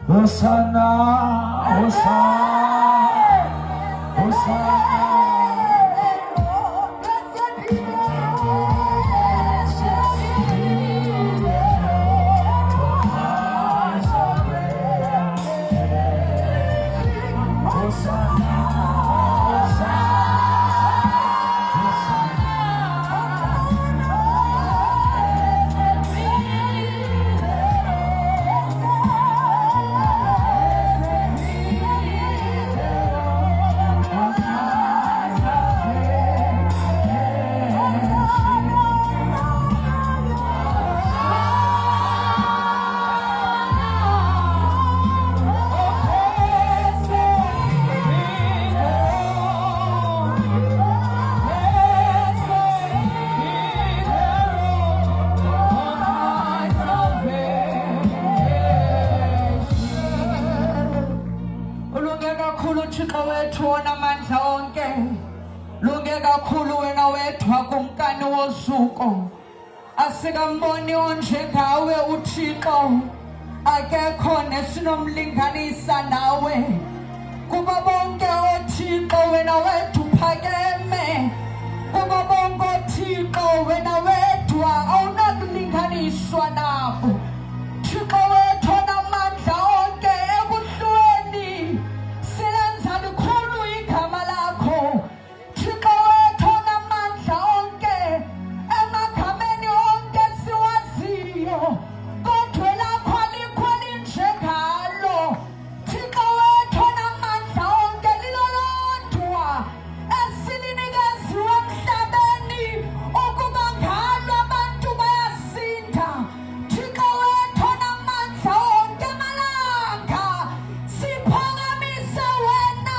Hosanna, Hosanna, Hosanna. Asikamboni onjengawe uThixo akekho nesinomlinganisa nawe kuba bonke oThixo wena wethu phakeme kuba bonke oThixo wena wethu awunakulinganiswa nabo Thixo wethu onamandla onke ebuhlweni silenza likhulu igama lakho Thixo wethu onamandla onke kodwa lakho alikho linjengalo Thixo wethu onamandla onke lilolodwa esilinikezwe emhlabeni ukuba ngalo abantu bayasinda Thixo wethu onamandla onke malanga siphakamise wena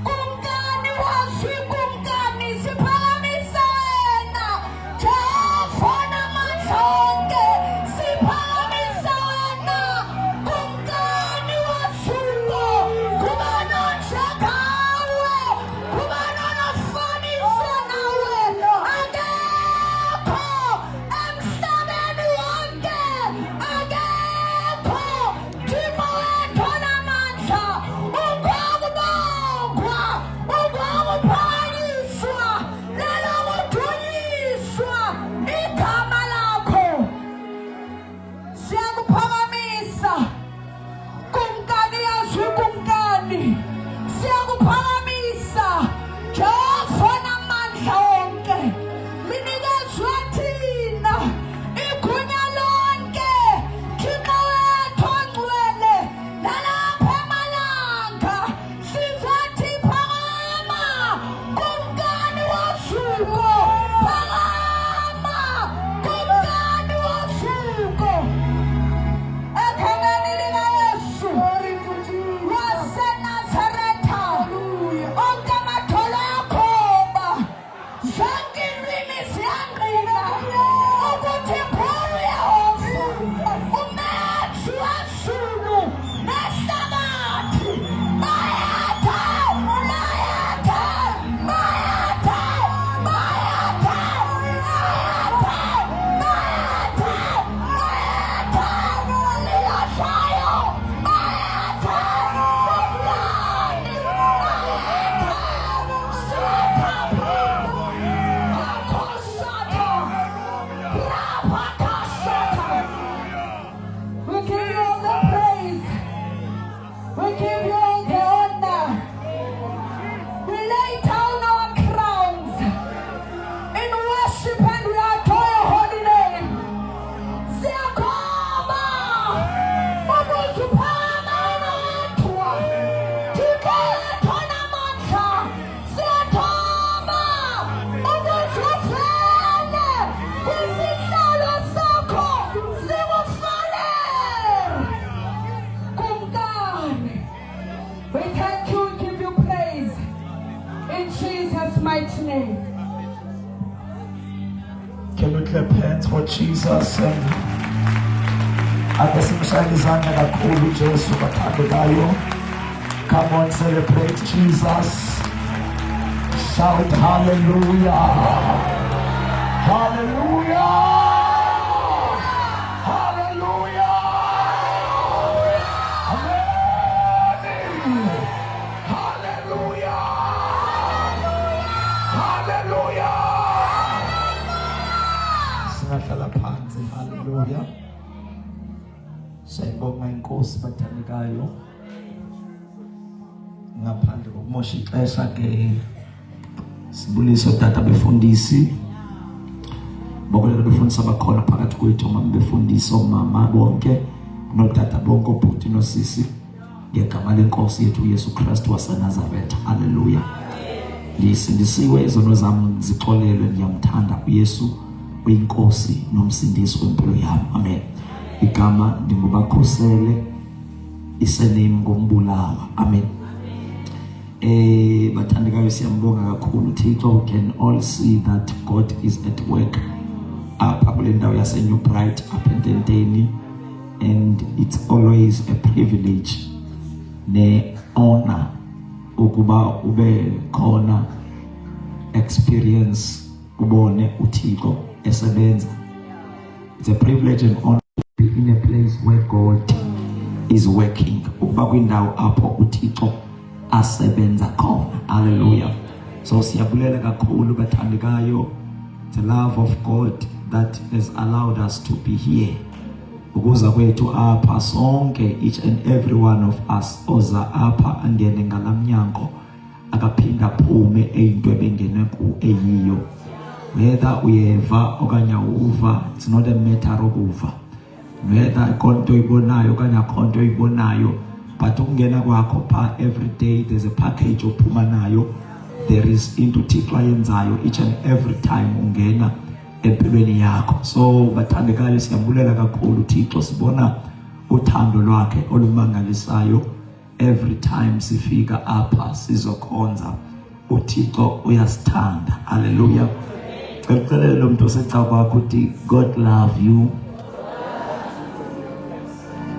kumkani wazwi kumkani siphakamise wena Jehova onamandla onke mighty name. Can we clap hands for Jesus? Ate simshayeni izandla kakhulu Jesu bathandekayo. Come on, celebrate Jesus. Shout hallelujah. Hallelujah. Hallelujah. Amen. singahlala phansi. Hallelujah. Siyabonga inkosi bathandekayo. Ngaphandle kokumosha ixesha ke sibuliso tata befundisi. Bokulela befundisa bakhona phakathi kwethu befundisa omama bonke notata bonke obhuti nosisi ngegama lenkosi yethu Yesu Kristu waseNazaretha. Hallelujah. Ngisindisiwe izono zami zixolelwe, ngiyamthanda uYesu uyinkosi nomsindisi wempilo yami. Amen. Igama ndingubakhosele, isename ngombulawa. Amen. Bathandekayo siyambonga kakhulu Thixo. We can all see that God is at work apha kule ndawo yase New Bright apha eNtenteni, and it's always a privilege ne honor ukuba ube khona experience ubone uThixo esebenza. It's a privilege and honor to be in a place where God is working, ukuba kwindawo apho uThixo asebenza khona. Hallelujah. So siyabulela kakhulu bathandekayo, the love of God that has allowed us to be here. Ukuza kwethu apha sonke, each and every one of us oza apha angene ngalamnyango akaphinda phume eyinto ebengene ku eyiyo. Whether uyeva okanye uva, it's not a matter of uva. Whether konto ibonayo okanye konto ibonayo, but ungena kwakho pha every day there's a package ophuma nayo. There is into Thixo ayenzayo each and every time ungena empilweni yakho. So bathandekayo siyabulela kakhulu Thixo, sibona uthando lwakhe olumangalisayo every time sifika apha sizokhonza. uThixo uyasithanda. Hallelujah. Ngicela lo muntu oseca kwakho uthi God love you.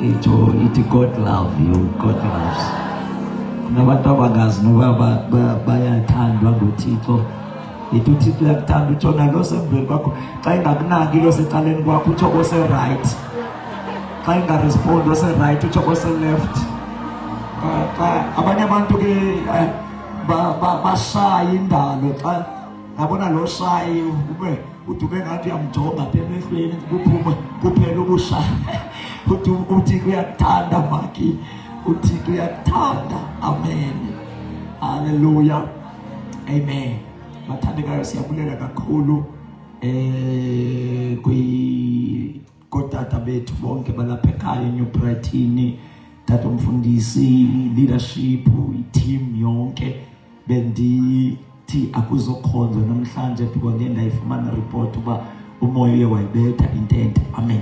Iti God love you. God loves. Nabantu abangazi noba bayathandwa nguThixo. Itu uThixo uyakuthanda, utshona lo semveli kwakho. Xa ingakunaki lo secaleni kwakho utsho kose right. Xa ingarespond ose right utsho kose left. Abanye abantu ke bashaya indalo xa ngabona lo shayi ube uthi ngathi uyamjonga apha emehlweni kuphuma kuphela ukushaya. Uthi uyakuthanda maki, uthi uyakuthanda. Amen. Hallelujah. Amen. Bathandekayo siyabulela kakhulu kotata bethu bonke balapha ekhaya New Brightini, tata umfundisi, leadership, team yonke. Bendithi akuzokhonzwa namhlanje because ndayifumana report uba umoya uye wayibetha intente. Amen.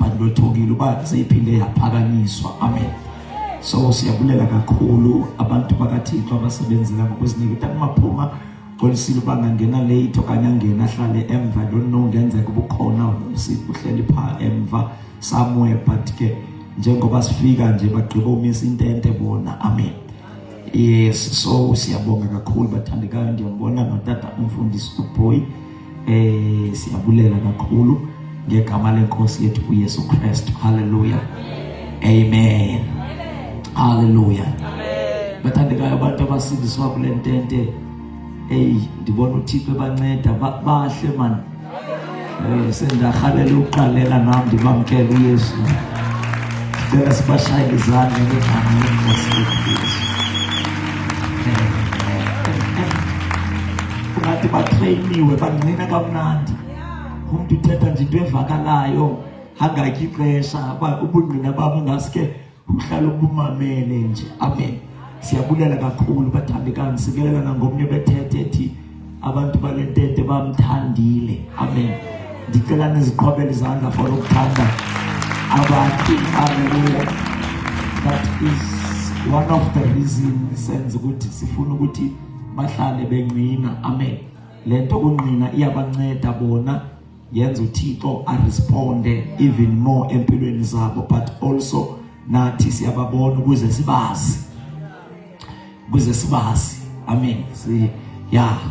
Bandlothokile uba seyiphinde yaphakanyiswa. Amen. So siyabulela kakhulu abantu bakaThixo abasebenzela ngokuzinikela kumaphuma qolisile bangangena late okanye angena ahlale emva. Don't know ngenzeka ubukhona uhleli pha emva somewhere, but ke njengoba sifika nje bagqiba umisa intente bona. Amen. Yes, so siyabonga kakhulu bathandekayo. Ndiyambona notata umfundisi uBoy. Siyabulela kakhulu ngegama lenkosi yethu uYesu Kristu. Hallelujah. Amen. Hallelujah. Amen. Bathandekayo abantu abasindiswa kule ntente, ndibona uThixo ebanceda bahle man. Sendahalela uqalela nami ndibamkele uYesu. Sicela sibashayele izandla ngegama lenkosi yethu. Ungathi batrainiwe bangcina kamnandi. Umuntu uthetha nje into evakalayo, hangaki ixesha ubungqina babo ngaske uhlala ubumamele nje. Amen. Siyabulela kakhulu bathandekayo. Sikelela nangomnye bethethe ethi abantu balentente bamthandile. Amen. Ndicela niziqhobele izandla for ukuthanda abantu. Hallelujah. That is one of the reasons senze ukuthi sifuna ukuthi bahlale bengqina. Amen. Lento kunqina iyabanceda bona, yenza uThixo aresponde even more empilweni zabo, but also nathi siyababona ukuze sibazi. Amen.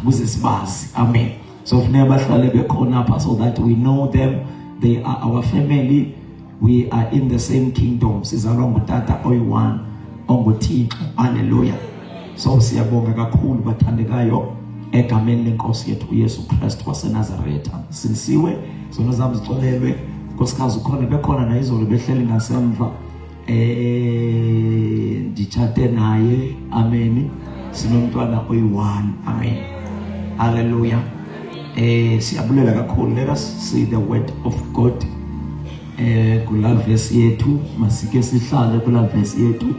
Ukuze sibazi. Amen. So funeka bahlale bekhona apha so that we know them. They are our family. We are in the same kingdom. Sizalwa ngutata oyi-one onguThixo. Hallelujah. So siyabonga kakhulu bathandekayo egameni lenkosi yethu uYesu Kristu waseNazaretha. Sinisiwe zona zami zicolelwe nkosikazi ukhona bekhona na izolo behleli ngasemva ndichate naye. Amen. Sinomntwana oyi-1. Amen. Hallelujah. Siyabulela kakhulu. Let us see the word of God. Kula verse yethu masike sihlale kula verse yethu.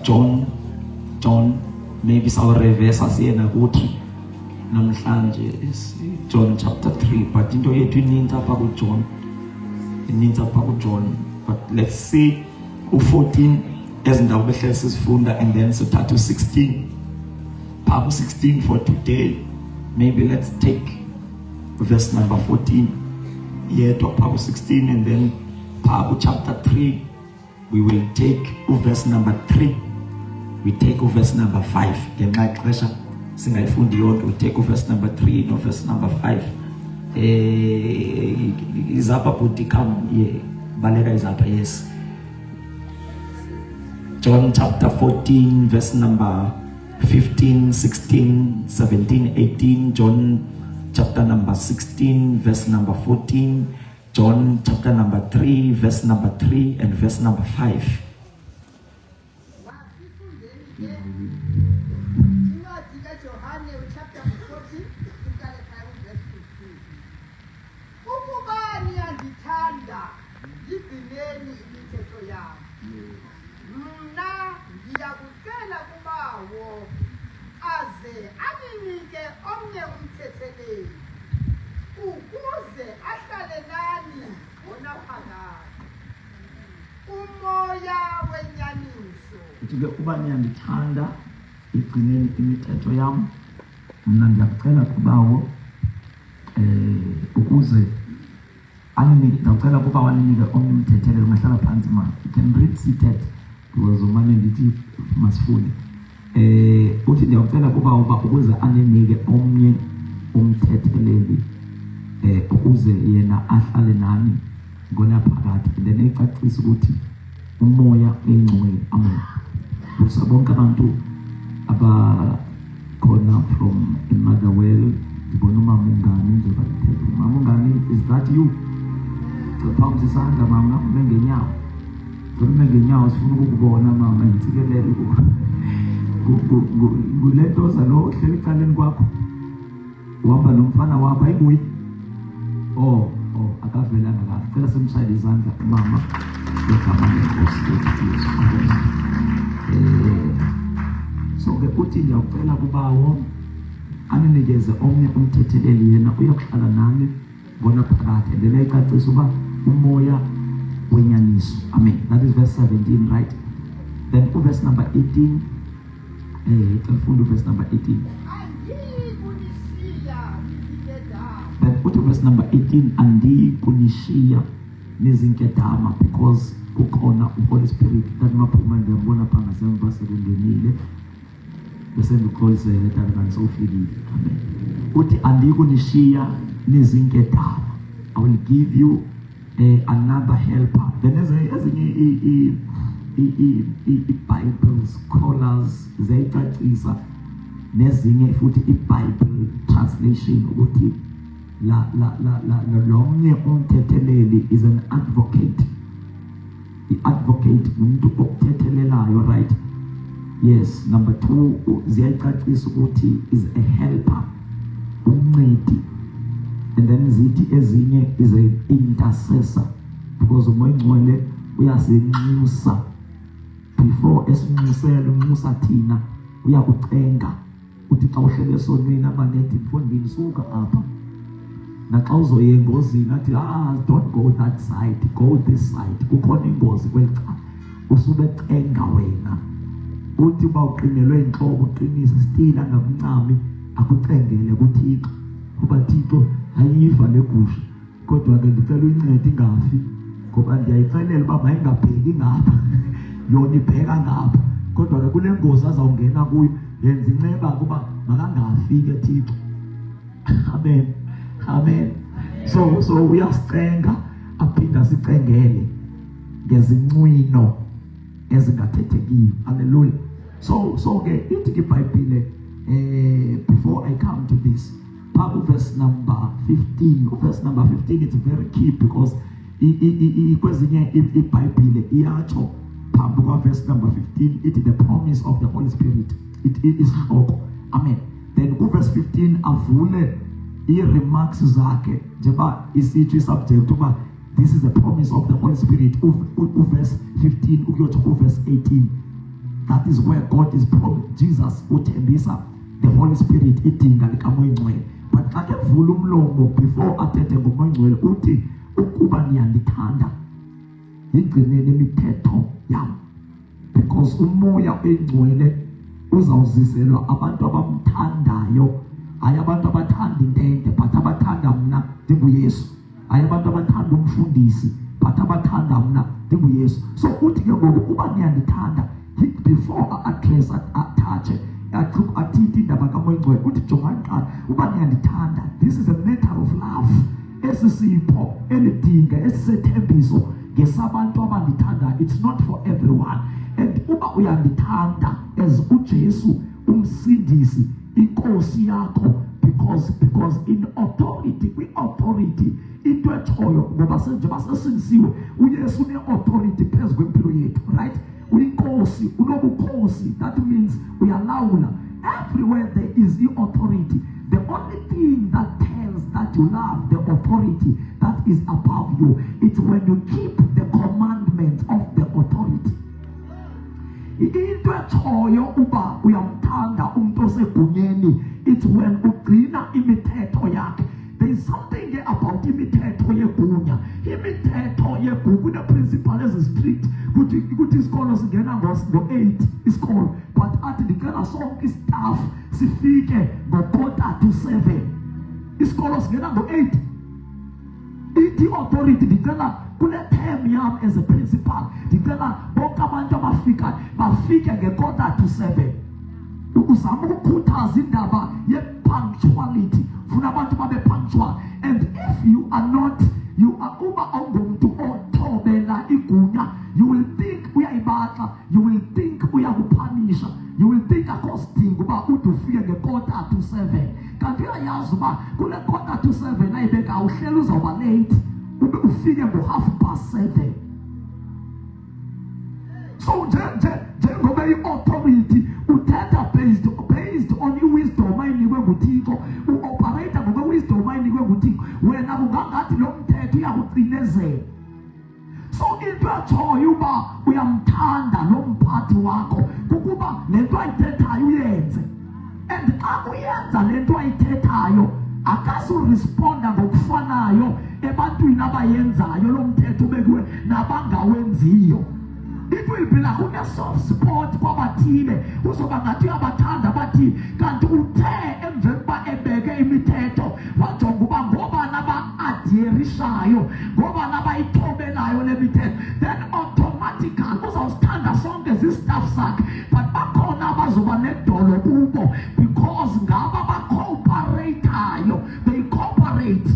John maybe saw reverse asiyena kuthi namhlanje John chapter 3, but into yethu ininzi apha ku John, but let's see u14 ezindawo behleli sifunda, and then sithatha u16 pha ku16 for today. Maybe let's take verse number 14 yethu pha ku16, and then pha ku chapter 3 we will take verse number 3. We take verse number 5. Ngenxa ixesha singayifundi yonke. We take verse number 3 no verse number 5. Izapha bhuti come here. Baleka izapha, yes. John chapter 14 verse number 15, 16, 17, 18. John chapter number 16 verse number 14. John chapter number 3 verse number 3 and verse number 5. Kuthi kuba niyandithanda igcineni imithetho yam. Mna ndiyakucela kubawo ukuze aninike, ndicela kuba waninike omnye umthetheleli. Ungahlala phansi ma, you can read seated because umane ndithi masifunde. Uthi ndiyakucela kuba ukuze aninike omnye umthetheleli ukuze yena ahlale nani ngonaphakade, then ecacisa ukuthi umoya engcwele. Amen. Kusa bonke abantu abakhona from another world. Ngibona uMama Ungani nje bathethe. Mama Ungani, is that you? Phakathi isandla mama, ngenyawo. Ngoba ngenyawo sifuna ukukubona mama, ngithikelele nguletoza lo ohleli eceleni kwakho. Uhamba nomfana wakho ayibuyi. Oh, akavelanga kahle. Cela simshayele izandla mama. Ngegama lenkosi Yesu. So ke kuthi ngiyacela kubawo aninikeze omnye umthetheleli, yena uyakuhlala nami bona phakade. Lena icacisa uba umoya wenyaniso. Amen. That is verse 17, right? Then verse number 18. Can verse number 18. Then put verse number 18. Andi kunishiya nizinkedama, because kukhona uHoly Spirit that maphuma ngiyabona pha ngasemva sekungenile bese ngikholise kanti sofikile. Amen. Uthi andikunishiya nizinkedama, I will give you another helper. Then ezinye i-Bible scholars ziyayicacisa, nezinye futhi i-Bible translation ukuthi lomnye umthetheleli is an advocate. I-advocate umuntu okuthethelelayo, right? Yes. Number 2 ziyayicacisa ukuthi is a helper, umncedi. And then zithi ezinye is an intercessor, because umoya engcwele uyasinxusa. Before esinxusela unxusa thina, uyakucenga uthi xa uhlele esonweni abanethi mfondini suka apha, naxa uzoye engozini athi don't go that side, go this side, kukhona ingozi kweli cala, usube cenga wena. Uthi uba uqinelwe inhloko uqinise still angakuncami, akucengele kuThixo kuba Thixo ayiva legusha, kodwa ke ngicela uyincede ingafi, ngoba ndiyayicelela uba mayingabheki ngapha yona ibheka ngapha, kodwa ke kule ngozi azawungena kuyo yenza inceba kuba makangafike Thixo. Amen. Amen. So uyasicenga aphinda sicengele ngezincwino ezingathethekiyo. Hallelujah. So ke ithi iBhayibhile before I come to this, verse number 15. Verse number 15 is very key because kwezinye iBhayibhile iyatsho phambi kwa verse number 15 it is the promise of the Holy Spirit. It is hloko. Amen. Then verse 15 avule i-remarks zakhe njengoba isithi subject uba this is the promise of the Holy Spirit. Verse 15 ukuyotsho verse 18. That is where God is promised. Jesus uthembisa the Holy Spirit idinga likaMoya Ngcwele. But xa ke vula umlomo before athethe ngoMoya Ngcwele uthi ukuba niyandithanda yigcineni imithetho yam, because uMoya Engcwele uzawuziselwa abantu abamthandayo, hayi abantu abathanda intente but abathanda mna ndinguYesu, hayi abantu abathanda umfundisi but abathanda mna ndinguYesu. So uthi ke ngoku uba niyandithanda, before address athathe athithi indaba kaMoya Ngcwele uthi jongani qala uba niyandithanda. This is a matter of love esisipho elidinga esisethembiso ngesabantu abandithanda. It's not for everyone. And uba uyandithanda as uJesu umsindisi inkosi yakho, because in authority, kwi-authority into etshoyo ngoba njengoba sesindisiwe uYesu une-authority phezu kwempilo yethu, right? Uyinkosi, unobukhosi. That means uyalawula. Everywhere there is the authority. The only thing that tells that you love the authority that is above you, it's when you keep the commandments of the authority. Into etshoyo uba uyamthanda umuntu osegunyeni, it's when ugcina imithetho yakhe. There is something about imithetho yegunya. Imithetho yegunya, the principle is strict. Kuthi isikolo singena ngo-8 isikolo, but athi ndicela sonke istaff sifike ngo-7:15. Isikolo singena ngo-8. Ithi authority ndicela kule term yam as a principal, ndicela bonke abantu abafika bafike nge-7:15. Uzama ukukhuthaza indaba ye-punctuality. Funa abantu babe punctual. And if you are not, you are uba awungumuntu othobela igunya, you will think uyayibaka, you will think uyakupunisha, you will think akosidinga uba ude ufike nge-7:15. Kanti uyayazi uba kule 7:15 ayibeka uhleli uzawuba late, ube ufike ngo-7:30. So njengoba i-authority uthetha based on i-wisdom ayinikwe nguThixo, u-operate ngokwe-wisdom ayinikwe nguThixo, wena kungangathi lo mthetho uyakucinezela. So into etshoyo uba uyamthanda lo mphathi wakho kukuba le nto ayithethayo uyenze. And xa uyenza le nto ayithethayo akazuresponda ngokufanayo ebantwini abayenzayo lo mthetho ubekiwe nabangawenziyo. It will be like a soft spot kwabathile, uzoba ngathi uyabathanda abathile kanti uthe emveni uba ebeke imithetho wajonga uba ngoba naba-adherishayo, ngoba nabayithobelayo le mithetho, then automatically uzawusithanda sonke zistaff sakhe. But bakhona abazoba nedolo kubo because ngaba ba-cooperatayo, they cooperate.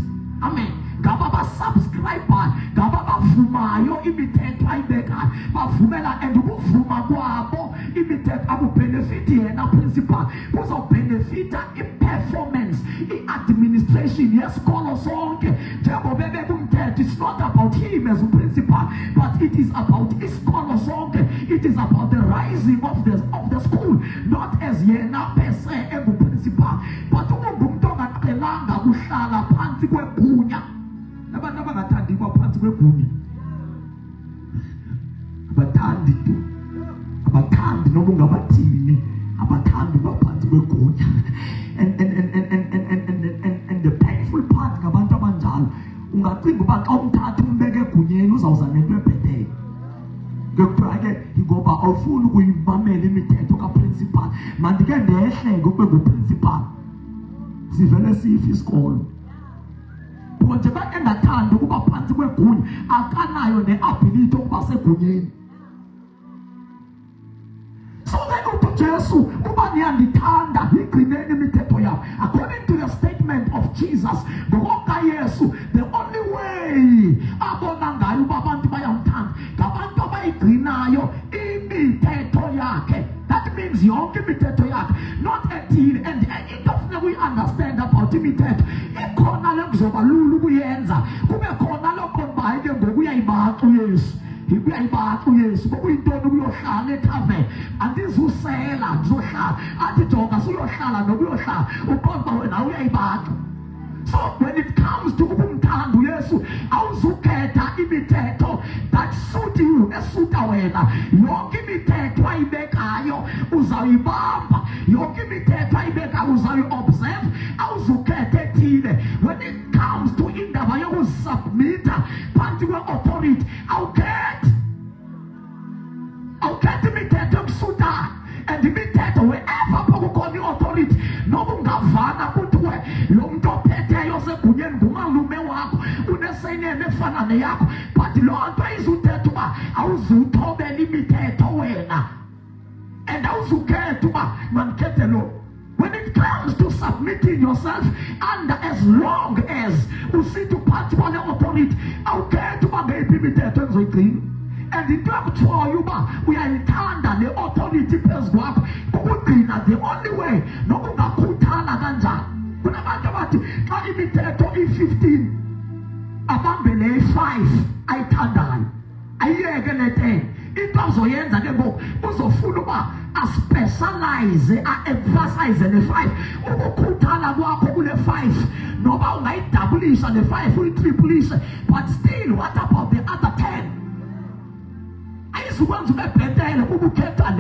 Amen. Ngaba ba-subscriber, ngaba bavumayo imithetho ayibekayo, bavumela, and ukuvuma kwabo imithetho akubenefiti yena principal, kuzawubenefita i-performance, i-administration yesikolo sonke. Njengoba bebeka umthetho, it's not about him as a principal, but it is about isikolo sonke. It is about the rising of the school, not as yena per se engu-principal, but ungumuntu ongaqhelanga kuhlala phansi kwegunya. Abantu abangathandi kwaphansi kwegunya, abathandi tu, abathandi noma ungabathini, abathandi baphansi kwegunya. And the painful part ngabantu abanjalo, ungacinga uba xa umthatha umbeke egunyeni uzawuza nento ebhetele. Ngekubrake ngoba awufuni ukuyimamela imithetho kaprincipal. Mandike ndehle ngokube nguprincipal, sivele sife isikolo. Njengoba engathandi ukuba phansi kwegunya, akanayo ne-ability ukuba segunyeni. So then uJesu uba niyandithanda yigcineni imithetho yam. According to the statement of Jesus, ngokukaYesu, the only way abona ngayo uba abantu bayamthanda ngabantu abayigcinayo imithetho yakhe. That means yonke imithetho yakhe, not ethile about imithetho ikhona lekuzoba lula ukuyenza kube khona lokho bayike ngokuyayibaxa uYesu uyayibaxa uYesu bokuyintoni ukuyohlala ethaveni andizusela ngizohlala athi jonga suyohlala nokuyohlala uqonda wena uyayibaxa. So when it comes to kumthanda uYesu awuzukhetha imithetho that suit you esuta wena yonke imithetho ayibekayo uzayibamba yonke imithetho ayibekayo uzayi-observe awuzukhetha ethile. When it comes to indaba yokusubmita phansi kwe-authority awukhethi imithetho yokusuta and imithetho wherever kukhona i-authority noma ungavana kuthiwe lo muntu ophetheyo segunyeni ngumalume wakho unesayinene efana neyakho but loo nto ayizuthetha uba awuzuthobela imithetho wena and awuzukhetha uba mandikhethe lo. When it comes to submitting yourself under as long as usithi uphathi kwale authority awukhetha uba ngeyiphi imithetho engizoyigcina and into yakuthiwayo uba uyayithanda le authority phezu kwakho ukugcina the only way nokungakhuthana kanjani. Kunabantu abathi xa imithetho i-15 abambe le-5 ayithandayo ayiyeke le-10 into azoyenza ke ngoku uzofuna uba aspecialize a-emphasize le-5 ukukhuthala kwakho kule-5 noba ungayidabulisha le-5 uyitriplishe but still what about the other 10? Ayizukwenza ube bhetele kuba ukhetha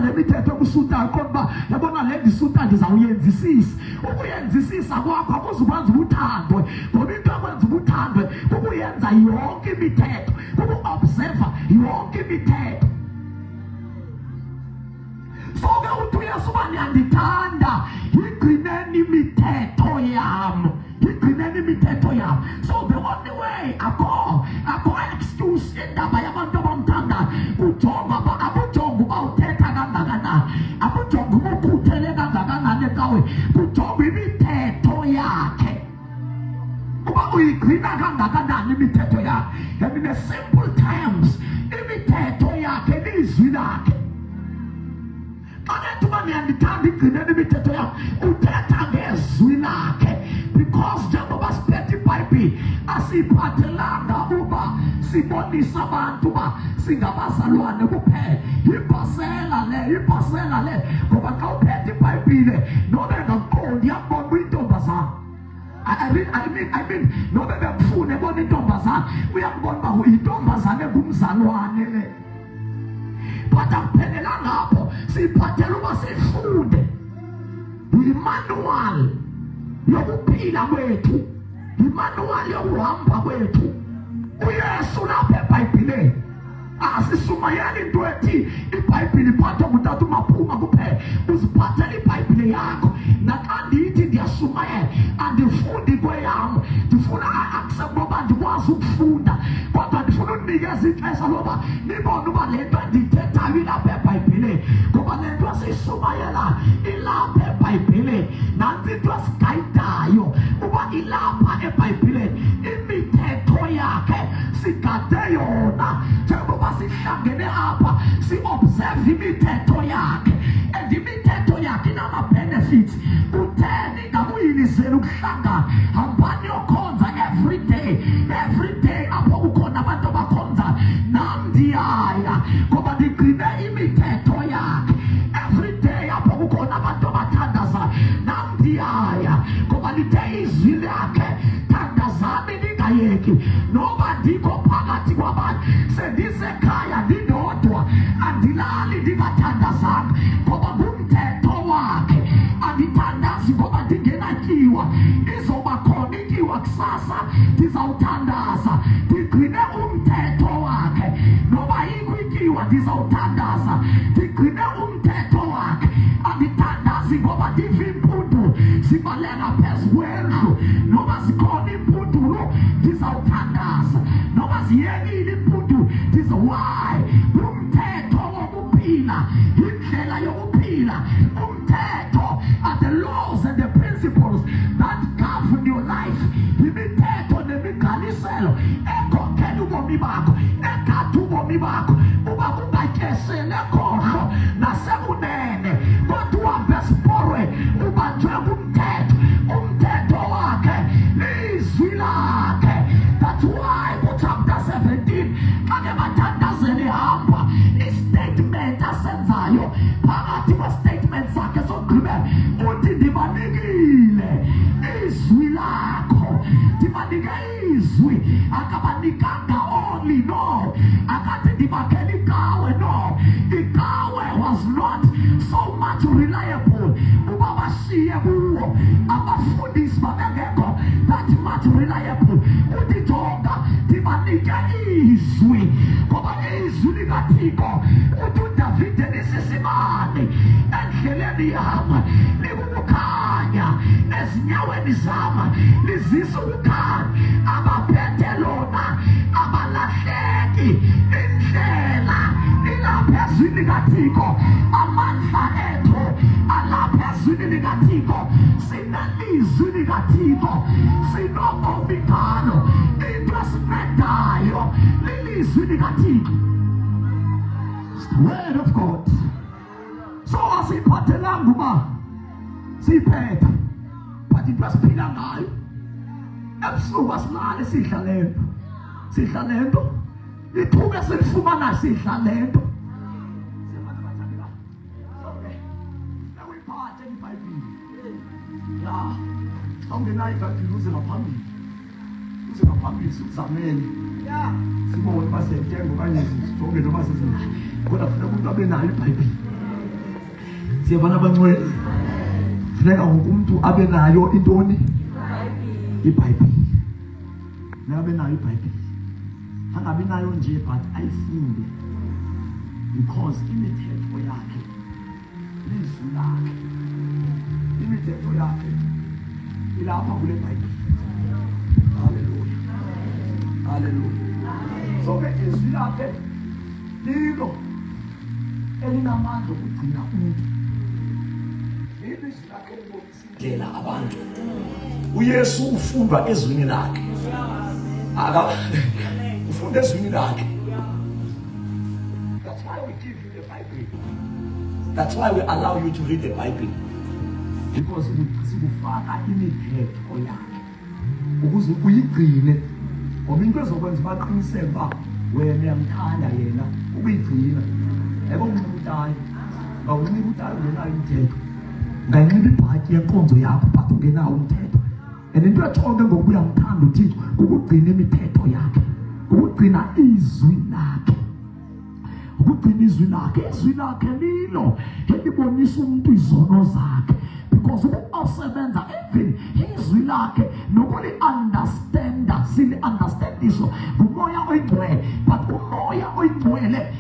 le mithetho yokusutayo kodwa yabona le ndisuta ndizawuyenzisisa ukuyenzisisa kwakho akuzukwenza ubuthandwe ngoba into akwenza ubuthandwe kukuyenza yonke imithetho kuku-observa yonke imithetho. So ke uthi uYesu uba niyandithanda yigcineni imithetho yam yigcineni imithetho yam. So the only way akho excuse indaba yabantu abamthandayo kujonga abujonga uba uthetha kangakanani abujonga uba ukhuthele kangakanani ecaweni kujonga imithetho yakhe uba uyigcina kangakanani imithetho yakhe. And in a simple terms imithetho yakhe lizwi lakhe. Xa uba niyandithanda igcineni imithetho yakhe uthetha ngezwi lakhe because njengoba siphethe iBhayibhile asiphathelanga uba sibonisa abantu uba singabazalwane kuphela ibhasela le ngoba xa uphethe iBhayibhile nobe ngakuqondi yakubona uyintombazana I mean nobe bekufune ebona intombazana uyakubona uba uyintombazane engumzalwane le but akuphelelanga apho siphathela uba sifunde imanual yokuphila kwethu imanual yokuhamba kwethu uYesu lapha eBhayibhileni asisumayeli into ethi iBhayibhile iphathwa ngutata uMaphuma kuphela uziphathela iBhayibhile yakho naxa ndithi ndiyasumayela andifundi kweyam ndifuna akusekoba ndikwazi ukufunda kodwa ndifuna unikeza ixesha loba nibone uba le nto ndiyithethayo ilapha eBhayibhileni ngoba le nto siyisumayela ilapha eBhayibhileni nantsi into esigayidayo uba ilapha eBhayibhileni imithetho yakhe sigade yona njengoba sihlangene apha si-observe imithetho yakhe and imithetho yakhe inama-benefits. Utheni ngabuyilizela ukuhlangana hambani yokhonza every day apho kukhona abantu abakhonzayo nam ndiyaya ngoba ndigcine imithetho yakhe. Every day apho kukhona abantu abathandazayo nam ndiyaya ngoba lithe izwi lakhe thandazani ningayeki noba ndikho phakathi kwabantu sendisekhaya ndindodwa andilali ndingathandazanga ngoba ngumthetho wakhe. Andithandazi ngoba ndingenatyiwa izoba khona ityiwa kusasa ndizawuthandaza ndigcine umthetho wakhe noba yikho ityiwa ndizawuthandaza ndigcine umthetho wakhe. Andithandazi ngoba ndiva iimpundu zibaleka phezu kwendlu noba zikhona iimpundulo ndizawuthandaza noba ziyekile iimpundu ndizowayi umthetho wokuphila indlela yokuphila umthetho are the laws and the principles that govern your life. Imithetho nemigaliselo ekhokhela ubomi bakho ekhatha ubomi bakho uba kungatyesele khohlo nasekunene kodwa uhambe esiporweni ubanjwe ngumthetho ndibanika izwi akabanikanga only no akade ndibakela ikawe no ikawe was not so much reliable uba bashiye kuwo abafundisi babengekho that much reliable uthi jonga ndibanike izwi ngoba izwi likaThixo uthi uDavide lisisimane endleleni yami likukukhanya ezinyaweni zami lizisa ukukhanya abaphethe lona abalahleki indlela ilapha ezwini likaThixo amandla ethu alapha ezwini likaThixo sinelizwi likaThixo sinokomigalo into esinedayo lilizwi likaThixo. Word of God. So asiphathelanga uba siphetha but into esiphila ngayo ebusuku asilali sidla lento ithuba selifumana sidla lento nawuyiphathe iBhayibhile ya awungenayo iBhayibhile uze ngaphambili sikuzamele sibone uba siyentengo okanye sijonge noma kodwa funeka umuntu abe nayo iBhayibhile. Siyabona abangcwele funeka wonke umuntu abe nayo intoni iBhayibhile abe nayo iBhayibhile angabi nayo nje but ayifunde because imithetho yakhe lizwi lakhe imithetho yakhe ilapha kule Bhayibhile. Hallelujah. So ke izwi lakhe lilo elinamandla okugcina umuntu. Izwi lakhe libonisa indlela abantu. uYesu ufundwa ezwini lakhe. Ufunda ezwini lakhe. That's why we give you the Bible. That's why we allow you to read the Bible. Because sikufaka imithetho yakhe ukuze uyigcine. Ngoba into ezokwenza baqiniseke uba wena uyamthanda yena ubuyigcina. Yebo unqibutayo. Awunqibutayo ngenayo imithetho. Ngayinxiba ibhatyi yenkonzo yakho but ungenawo umthetho. And into ethonke ngokuba uyamthanda uThixo ukugcina imithetho yakhe. Ukugcina izwi lakhe. Ukugcina izwi lakhe. Izwi lakhe lilo elibonisa umuntu izono zakhe. Because usebenza even izwi lakhe nobody understand iso umoya oyingcwele but umoya oyingcwele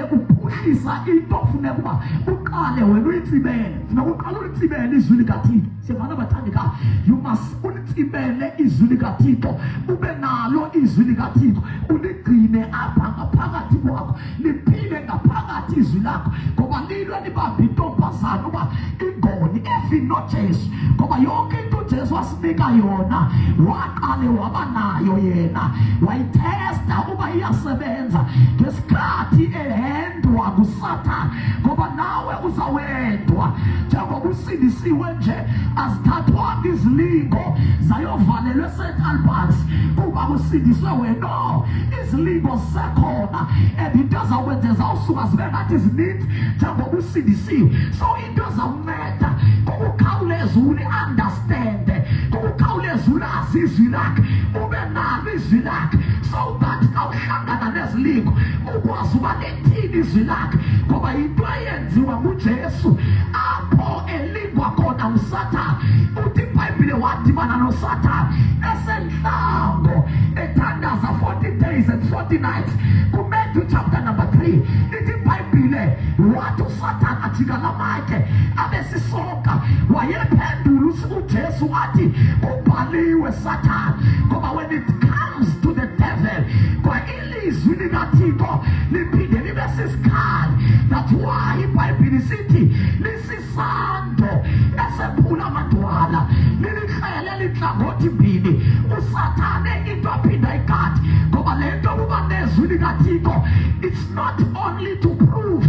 uphuhlisa into ofuna kuba uqale wena uyitsibele funeka uqale ulitsibele izwi likaThixo. Siyabona bathandika you must ulitsibele izwi likaThixo ube nalo izwi likaThixo uligcine apha ngaphakathi kwakho liphile ngaphakathi izwi lakho ngoba lilo libamba intombazana uba ingoni efinojesu ngoba yonke into uJesu asinika yona waqale waba nayo yena wayitesta uba iyasebenza ngesikhathi ehendwa nguSathane ngoba nawe uzawendwa njengoba usindisiwe nje azithathwanga izilingo zayovalelwe St. Albans kuba usindiswe wena izilingo sekhona and into zawwenza zawusuka zibe ngathi zininzi njengoba usindisiwe. So into zawumeda ukukhawuleza uli-understand ukukhawuleza ulazi izwi lakhe ube nalo izwi lakhe so that awuhlangana nezilingo ukwazi uba lithini izwi lakhe ngoba into eyenziwa nguJesu apho elingwa khona uSathane. Uthi iBhayibhile wadibana noSathane esenhlango ethandaza 40 days and 40 nights kuMatthew chapter number 3. Ithi iBhayibhile wathi uSathane ajika lamathe abesisoka wayephendula uJesu athi ubhaliwe Sathane ngoba when it comes to the devil kwa ilizwi likaThixo liphinde libe sisikhali. That's why iBhayibhile sithi lisisando esephula amadwala lilihlele linhlangothi mbili uSathane into aphinda igadi ngoba lento kuba nezwi likaThixo it's not only to prove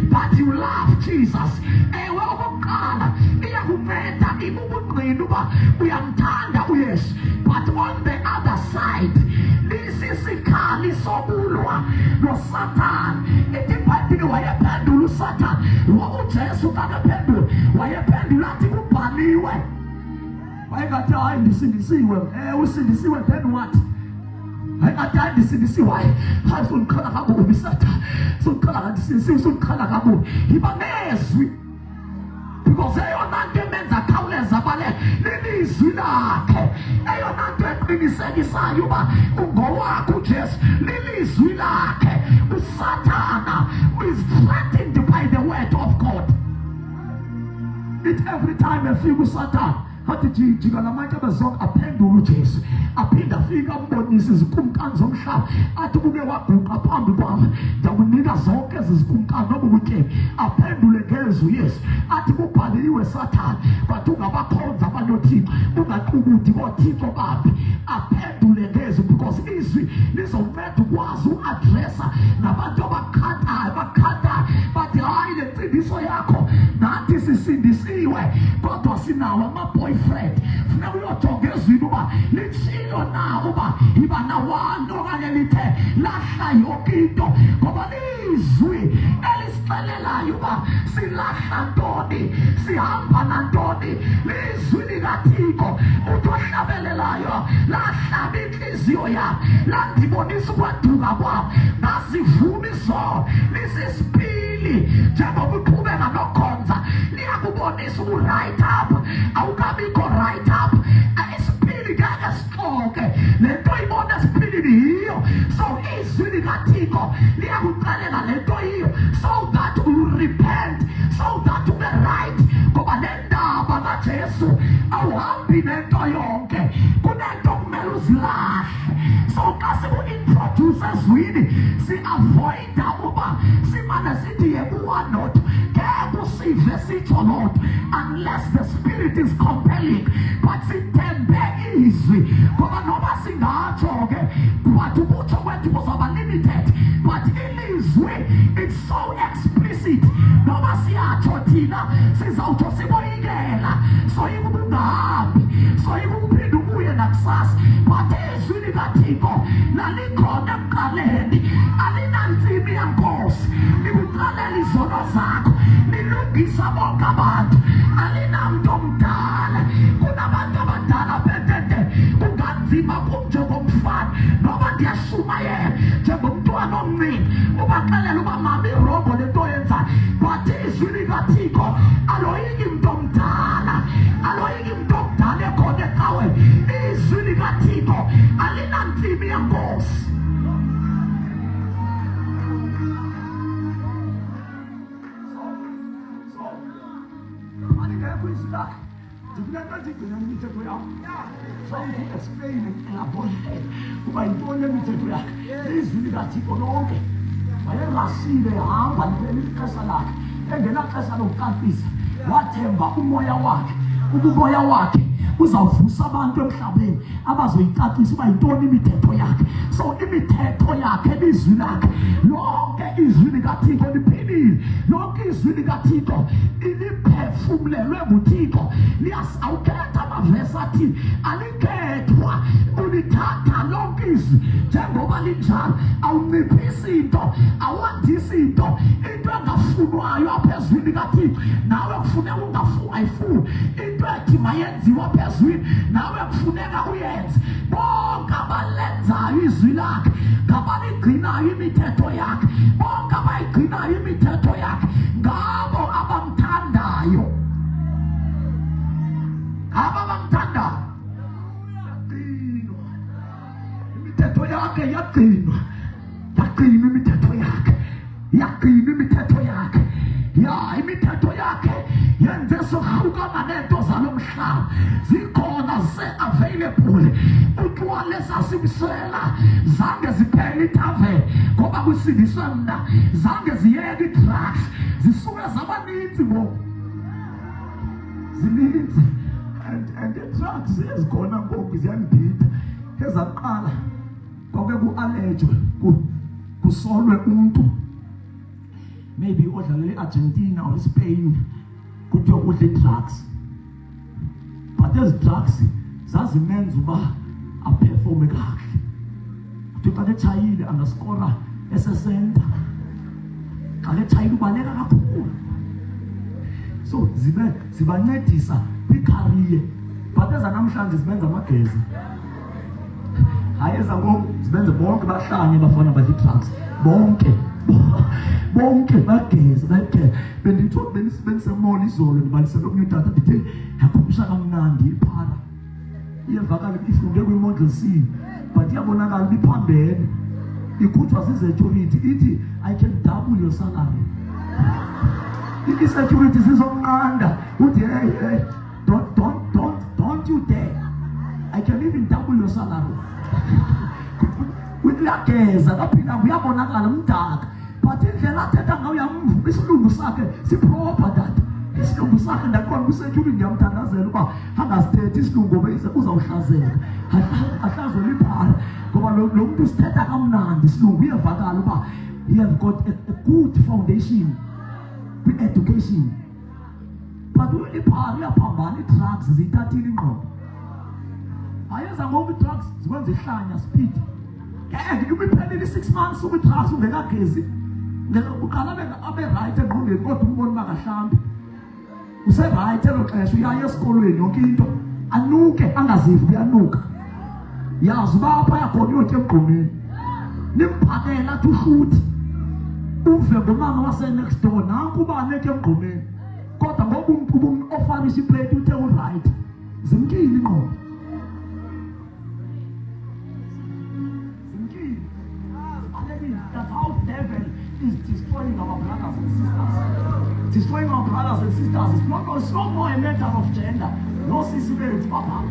that you love Jesus. Ewe okokuqala iyakumeda ibubungqina uba uyamthanda uYesu but on the other side lisisikhali sobulwa noSathane. Ethi iBhayibhile wayephendula uSathane uJesu kakaphendula wayephendula athi kubhaliwe wayengathi hayi ndisindisiwe. Usindisiwe then what? Wayengathi ndisindisiwe. Hayi sundikhala kabubi Satan. Sundikhala ngandisindisiwe, sundikhala kabubi. Iba nezwi. Because eyona nto emenza khawuleza bale lilizwi lakhe. Eyona nto eqinisekisayo uba ungowakho uJesu lilizwi lakhe. USathana is threatened by the word of God. It every time efika uSathana athi jika lamanye abazonke aphendula uJesu, aphinda afika ambonise izikumkani zomhlaba, athi kube waguqa phambi kwami ndawunika zonke ezizikumkani noba ubutyebi, aphendule ngezwi Yesu, athi kubhaliwe Sathana bathi ungabakhonza abanothixo, ungaqubuthi kothixo babi, aphendule ngezwi because izwi lizomfetha ukwazi uadresa nabantu abakhathayo bathi hayi le nsindiso yakho nathi sisindisiwe kodwa sinawo ama-boyfriend. Funeka uyojonga ezwini uba litshilo na uba iba nawantu okanye lithe lahla yonke into, ngoba lizwi elisixelelayo uba silahla ntoni, sihamba nantoni. Lizwi likaThixo uthi ohlabelelayo lahlaba inhliziyo yam, landibonisa ukwaduka kwam, ngazivuma izono. Lisisipili njengoba uqhubeka nokhonza liyakubonisa uku-right up, awukabikho right up. Isipili ngeke sixoke, le nto ibona esipilini yiyo. So izwi likaThixo liyakuxelela le nto yiyo so that you repent, so that ube right. Ngoba le ndaba kaJesu awuhambi nento yonke, kunento kumele uzilahle. So xa siku-introduce ezwini si-avoida uba simane sithi yebuwanodwa, ngeke usive sitsho loo nto unless the spirit is compelling. But sithembe izwi, ngoba noba singatsho ke but ukutsho kwethu kuzawuba limited, but ilizwi it's so explicit. Noba siyatsho thina sizawutsho siboyikela, soyika ubungahambi, soyika ukuphinda ubuye nakusasa. But izwi likaThixo lalikhona ekuqaleni, alinantsimi yankosi, likuxelela izono zakho, lilungisa bonke abantu, alinamntu omdala. Kunabantu abadala bhetete kunganzima kum njengomfana noba ndiyashumayela njengomntwana omncinci ubaxelela uba mama irongo le nto yenzayo. But izwi likaThixo aloyiki mntu omdala, aloyiki mntu omdala ekhona ecaweni. Izwi likaThixo alinantsimi yankosi. Kuba yintoni emithetho yakhe? Izwi likaThixo lonke wayengasile hamba livele ixesha lakhe, engenaxesha lokucacisa. Wathemba umoya wakhe, ubumoya wakhe uzawuvusa abantu emhlabeni abazoyicacisa uba yintoni imithetho yakhe. So imithetho yakhe lizwi lakhe lonke. Izwi likaThixo liphilile, lonke izwi likaThixo liphefumlelwe nguThixo. Awukhetha amavesi athi alikhethwa, ulithatha lonke izwi njengoba linjalo. Awunciphisi into, awandisi into. Into engafunwayo apha ezwini likaThixo nawe kufuneka ungayifuni. Into ethi mayenziwe apha ezwini nawe kufuneka uyenze. Bonke abalenzayo izwi lakhe ngabaligcinayo imithetho yakhe, bonke abayigcinayo imithetho yakhe ngabo abamthandayo, ngabo abamthandayo. Yagcinwa imithetho yakhe, yagcinwa imithetho yakhe, yagcinwa imithetho yakhe. Imithetho yakhe yenze sohlukana nento zalo mhlaba, zikhona ze-available. Utywala esasimsela zange ziphele ithaveni ngoba kusindiswe mna, zange ziyeke i-drugs, zisuke zabaninzi ngoku, zininzi. And i-drugs ezikhona ngoku ziyandida. Ezaqala kwake ku-alejwe kusolwe umntu maybe odlalele e-Argentina or Spain, kuthiwa udle i-drugs. But ezi drugs zazimenza uba aperforme kakuhle. Kuthi xa etshayile angaskora esesenta, xa etshayile ubaleka kakhulu. So zibancedisa kwikariye but ezanamhlanje sibenza amagezi. Hayi ezangoku sibenza bonke bahlanye bafana badrugs. Bonke bagezi bagezi. Bendithola benisibenza mall izolo ngibalisela omunye utata ndithi yakhuphisha kamnandi iphara. Iyevakala ifunde kwi-Model C but iyabonakala iphambene. Ikhutshwa zizecurity ithi I can double your salary. I-security zizomnqanda uthi hey don't you dare. I can even double your salary. Uyageza kaphila uyabonakala umdaka but indlela athetha ngayo yamva isilungu sakhe siproper dad. Isilungu sakhe ndaqonda kwi-security ndiyamthandazela uba angasithetha isilungu bese uzawuhlazeka ahlazwe liphara ngoba lo muntu sithetha kamnandi isilungu uyevakala uba he has got a good foundation kwi-education but iphara iyaphambana ii-drugs ziyithathile ingqondo. Ayenza ngoku ii-drugs zikwenza ihlanya speed. Ubiphelile 6 months ukwi-drugs ungekagezi uqala abe-right engqondweni kodwa umbona bangahlambi use-right elo xesha uyaya esikolweni yonke into anuke angazivi uyanuka yazi uba apha yakhona uyotya emgqomeni nimphakela athi uhluthi uve ngomama wase-next door nanku uba aneke emgqomeni kodwa ngoku ofarisha iplate uthe u-right zimkile ingqondo. That's how devil is destroying our brothers and sisters. Destroying our brothers and sisters. It's not more a matter of gender. No sisterhood, Papa.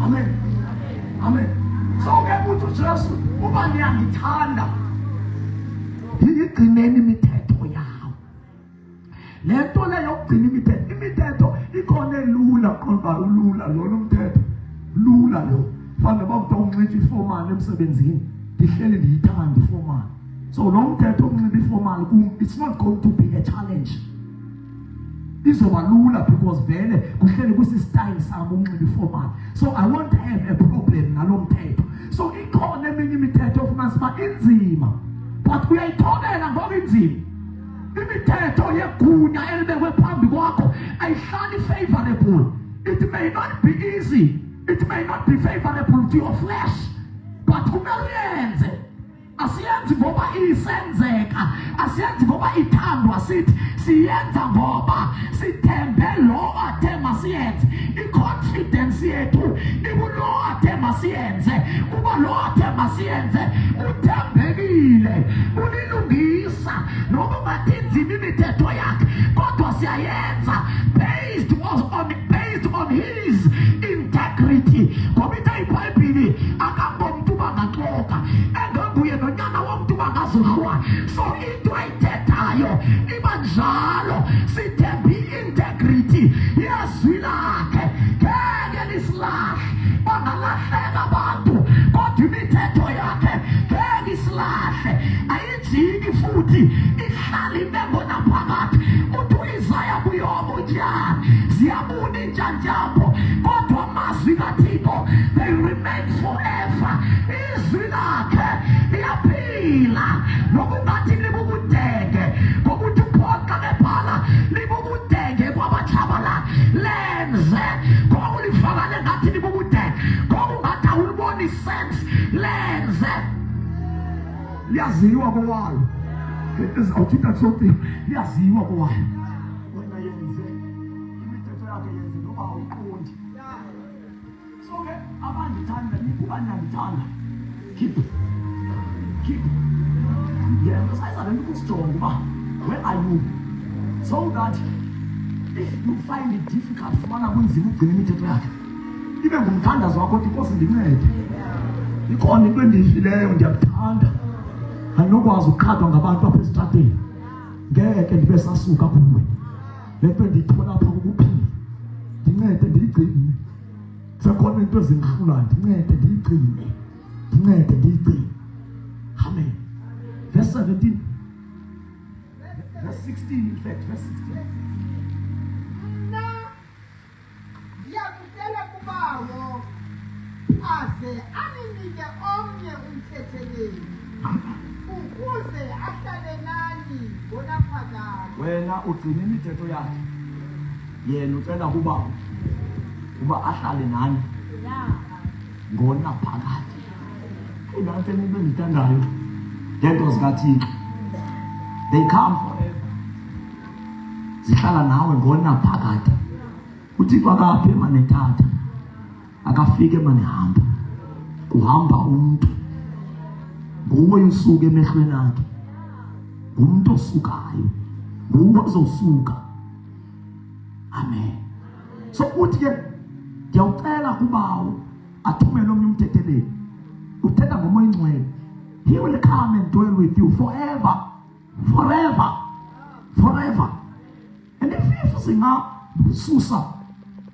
Amen. Amen. So get to Jesu. Uba niyangithanda. Igcineni imithetho yawo. Le nto le yokugcina imithetho ikhona elula kodwa ulula lona umthetho. Lula lo. Fanele bakuthi unxiba ifomani emsebenzini. Ndihleli ndiyithanda ifomani. So lo mthetho unxiba ifomani it's not going to be a challenge. Izoba lula because vele kuhleli kusistyle sami unxiba ifomani. So I won't have a problem nalo mthetho. So ikhona eminye imithetho ofumanisa uba inzima but uyayithobela ngoba inzima. Imithetho yegunya elibekwe phambi kwakho ayihlali favorable. It may not be easy. It may not be favorable to your flesh. But kumele uyenze. Asiyenzi ngoba isenzeka. Asiyenzi ngoba ithandwa sithi. Siyenza ngoba sithembe lo athe masiyenze. I-confidence yethu ikulo athe masiyenze. Uba lo athe masiyenze uthembekile. Unilungisa. Noma ungathi nzima imithetho yakhe. Kodwa siyayenza based on his integrity. Ngoba iBhayibhile akambomntu bangaxoka. Engenguye nonyana womntu bangazihlwa. So into ayithethayo iba njalo. Sithembe i-integrity yezwi lakhe. Ngeke lisilahle. Bangalahleka abantu. Kodwa imithetho yakhe ngeke isilahle. Ayijiki futhi ihlala imembona phakathi. Uthi uIsaya kuyoba utyani. Ziyabuna intshantshambo. Kodwa amazwi kaThixo they remain forever. Izwi lakhe liyaphila. Nokungathi libubudenge. Ngokuthi uphoqa lebhala libubudenge kwabatshabala. Lenze. Ngokulivakale ngathi libubudenge. Ngokungathi awuliboni sense. Lenze. Liyaziwa kowalo. Awuthinta kusothi liyaziwa kowalo. Wena yenze. Imithetho yakhe yenze noba awuyiqondi. So ke abandithanda nikuba niyangithanda. Keep. Ngiyaemphasize le nto ukusijonga uba where are you? So that if you find it difficult fumana kunzima ukugcina imithetho yakhe. Ibe ngumthandazo wakho ukuthi Nkosi ndincede. Ikhona into endiyifileyo ndiyakuthanda. Andinokwazi ukuqhathwa ngabantu apha esitrateni. Ngeke ndibe sasuka kuwe. Le nto ndiyithola apha kukuphila. Ndincede ndiyigcine. Sekhona into ezindihlulayo. Ndincede ndiyigcine. Amen. Verse 17. Verse 16 in fact. Verse 16. Ngiyakutshela kubawo aze aninike omnye umthetheleli ukuze ahlale nani ngonaphakade. Wena ugcina imithetho yakhe. Yena ucela kubawo uba ahlale nani ngona phakathi. Ingase nibe ngithandayo ngento zikaThixo, they come forever, zihlala nawe ngona phakathi. UThixo akaphi emanethatha, akafike emanehamba, kuhamba umuntu, nguwe usuke emehlweni akhe, umuntu osukayo, nguwe ozosuka. Amen. So uthi ke ngiyawucela kubawo athumele omnye umthetheleli, uthetha ngomoya ingcwele. He will come and dwell with you forever, forever, forever. And if singasusa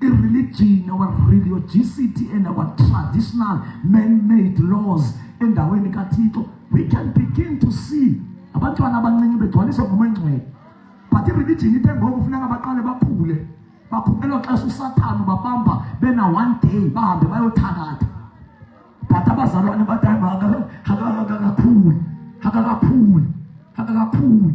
religion, our religiosity and our traditional man-made laws endaweni kaThixo, we can begin to see abantwana abancinci begcwaliswa ngomoya ingcwele. But religion ithe ngoku kufuneka baqale baphule, baphumela xa uSathane babamba bena one day bahambe bayothakatha. But abazalwane bathi hakakaphuli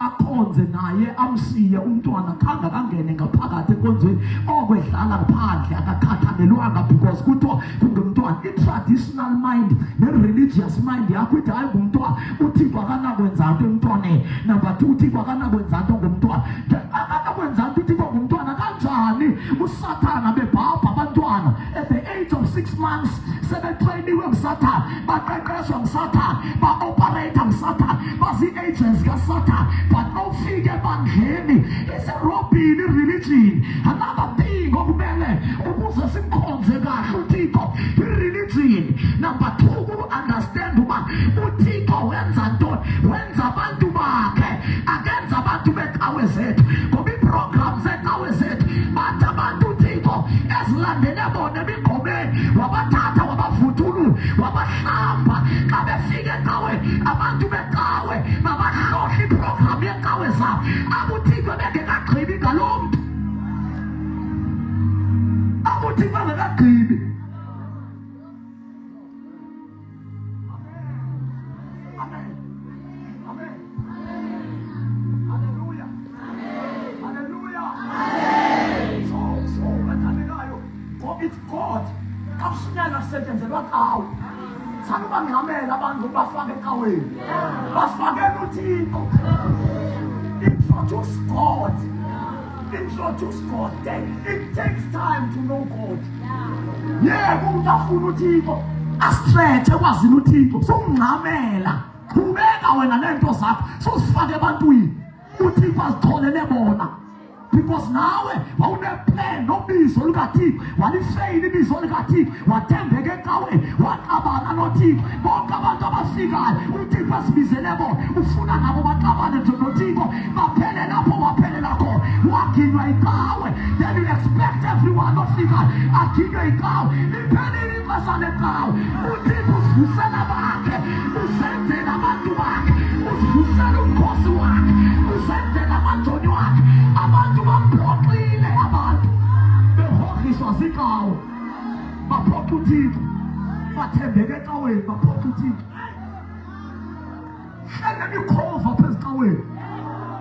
akhonze naye amsiye umntwana khanga kangene ngaphakathi enkonzweni okwedlala phandle akakhathalelwanga because kuthiwa kungumntwana. I-traditional mind ne-religious mind yakho ithi hayi ngumntwana, uThixo akanakwenza nto emntwaneni. Number 2, uThixo akanakwenza nto ngumntwana. Akanakwenza nto uThixo ngumntwana kanjani uSathane bebhabha abantwana at the age of 6 months? Sebetrayiniwe nguSathane, baqeqeshwa nguSathane, ba-operate nguSathane, bazi-agents kaSathane, but nofike ebandleni iserobhini religion. Another thing okumele ukuze simkhonze kahle uThixo, religion. Number 2, ku-understand uba uThixo wenza ntoni, wenza abantu bakhe, akenza abantu becawe zethu. Ngoba iiprogram zecawe zethu bathi abantu uThixo ezilandele bona emigqomeni, wabathatha wabavuthulula wabahlamba. Xa befika ecaweni abantu becawe babahlohla iprogram yecawe zabo. AbuThixo bengekagqibi ngaloo mntu, AbuThixo bengekagqibi. Amen. Amen. Hallelujah. Hallelujah. So bathandekayo, ngoba it's God kakusunyana kusetyenzelwa cawe. Sanuba ngamela abantu bafake ecaweni, bafakele uThixo. Introduce God. Introduce God. It takes time to know God. Yeah, umuntu afuna uThixo astrethe kwazini uThixo, sokungqamela qhubeka wena nento zakho sosifake ebantwini uThixo azitholele bona. Because nawe wawuneplan nobizo lukaThixo, walifeyila ibizo likaThixo, wathembeka ecaweni, waxabana noThixo. Bonke abantu abafikayo uThixo asibizele bona, ufuna nabo baxabane nje noThixo, baphele lapho waphelela khona. Waginywa icawe, then you expect everyone ofikayo aginywe icawe. Liphelile ixesha lecawe, uThixo usivusela bakhe, usenzela abantu bakhe, usivusela umkhosi wakhe, usenzela amajoni wakhe. Abantu baphoxile, abantu behoxiswa zicawe, baphoxa uThixo, bathembeke ecaweni, baphoxa uThixo. Hlele mikhova phezu ecaweni,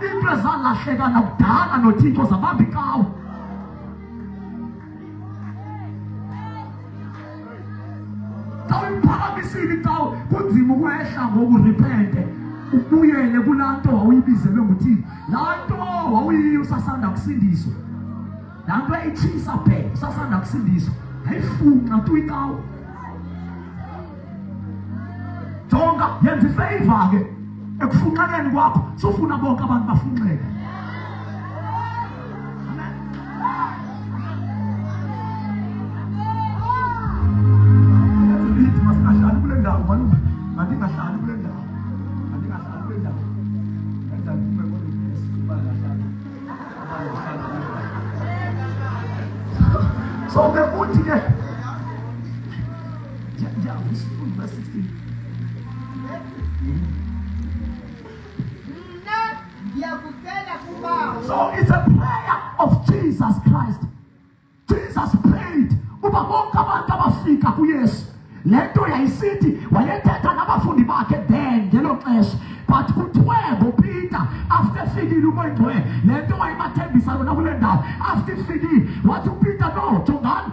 into ezalahlekana kudala noThixo zabamba icawe. Xa uyiphakamisile icawe kunzima ukwehla ngoku repente, ubuyele kulaa nto wawuyibizelwe nguThixo. Laa nto wawuyiyo usasanda kusindiswa, laa nto eyitshisa bhe usasanda kusindiswa, yayifunxa tu icawe. Jonga, yenza ifeyva ke ekufunxekeni kwakho, sofuna bonke abantu bafunxeke. Masingahlali kule ndawo malume, mandingahlali kule ndawo. So the good thing, verse 16. So it's a prayer of Jesus Christ. Jesus prayed. Uba bonke abantu abafika kuYesu, lento yayisithi wayethetha nabafundi bakhe then ngelo xesha. But kuthiwe Peter after fikile umoya ingcwele, lento wayibathembisa yona kule ndawo. After fikile wathi uPeter, no, jongani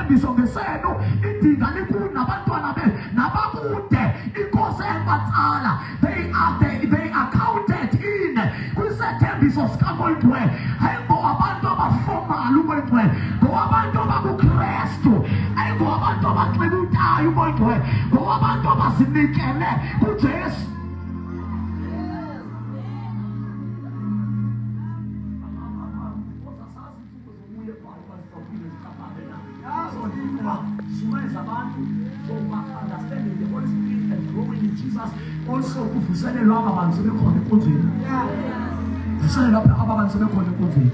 isithembiso ngesenu idinga likhulu nabantwana benu nabakude inkosi ebatsala they are counted in kwisithembiso sikaMoyintwele. Hayi ngowabantu abafomala uMoyintwele, ngowabantu abakukrestu, hayi ngowabantu abanxibutayo uMoyintwele, ngowabantu abazinikele kuJesu. Understanding the Holy Spirit and growing in Jesus also kuvuselelwa abantu sebekhona enkonzweni. Vuselelwa abantu sebekhona enkonzweni.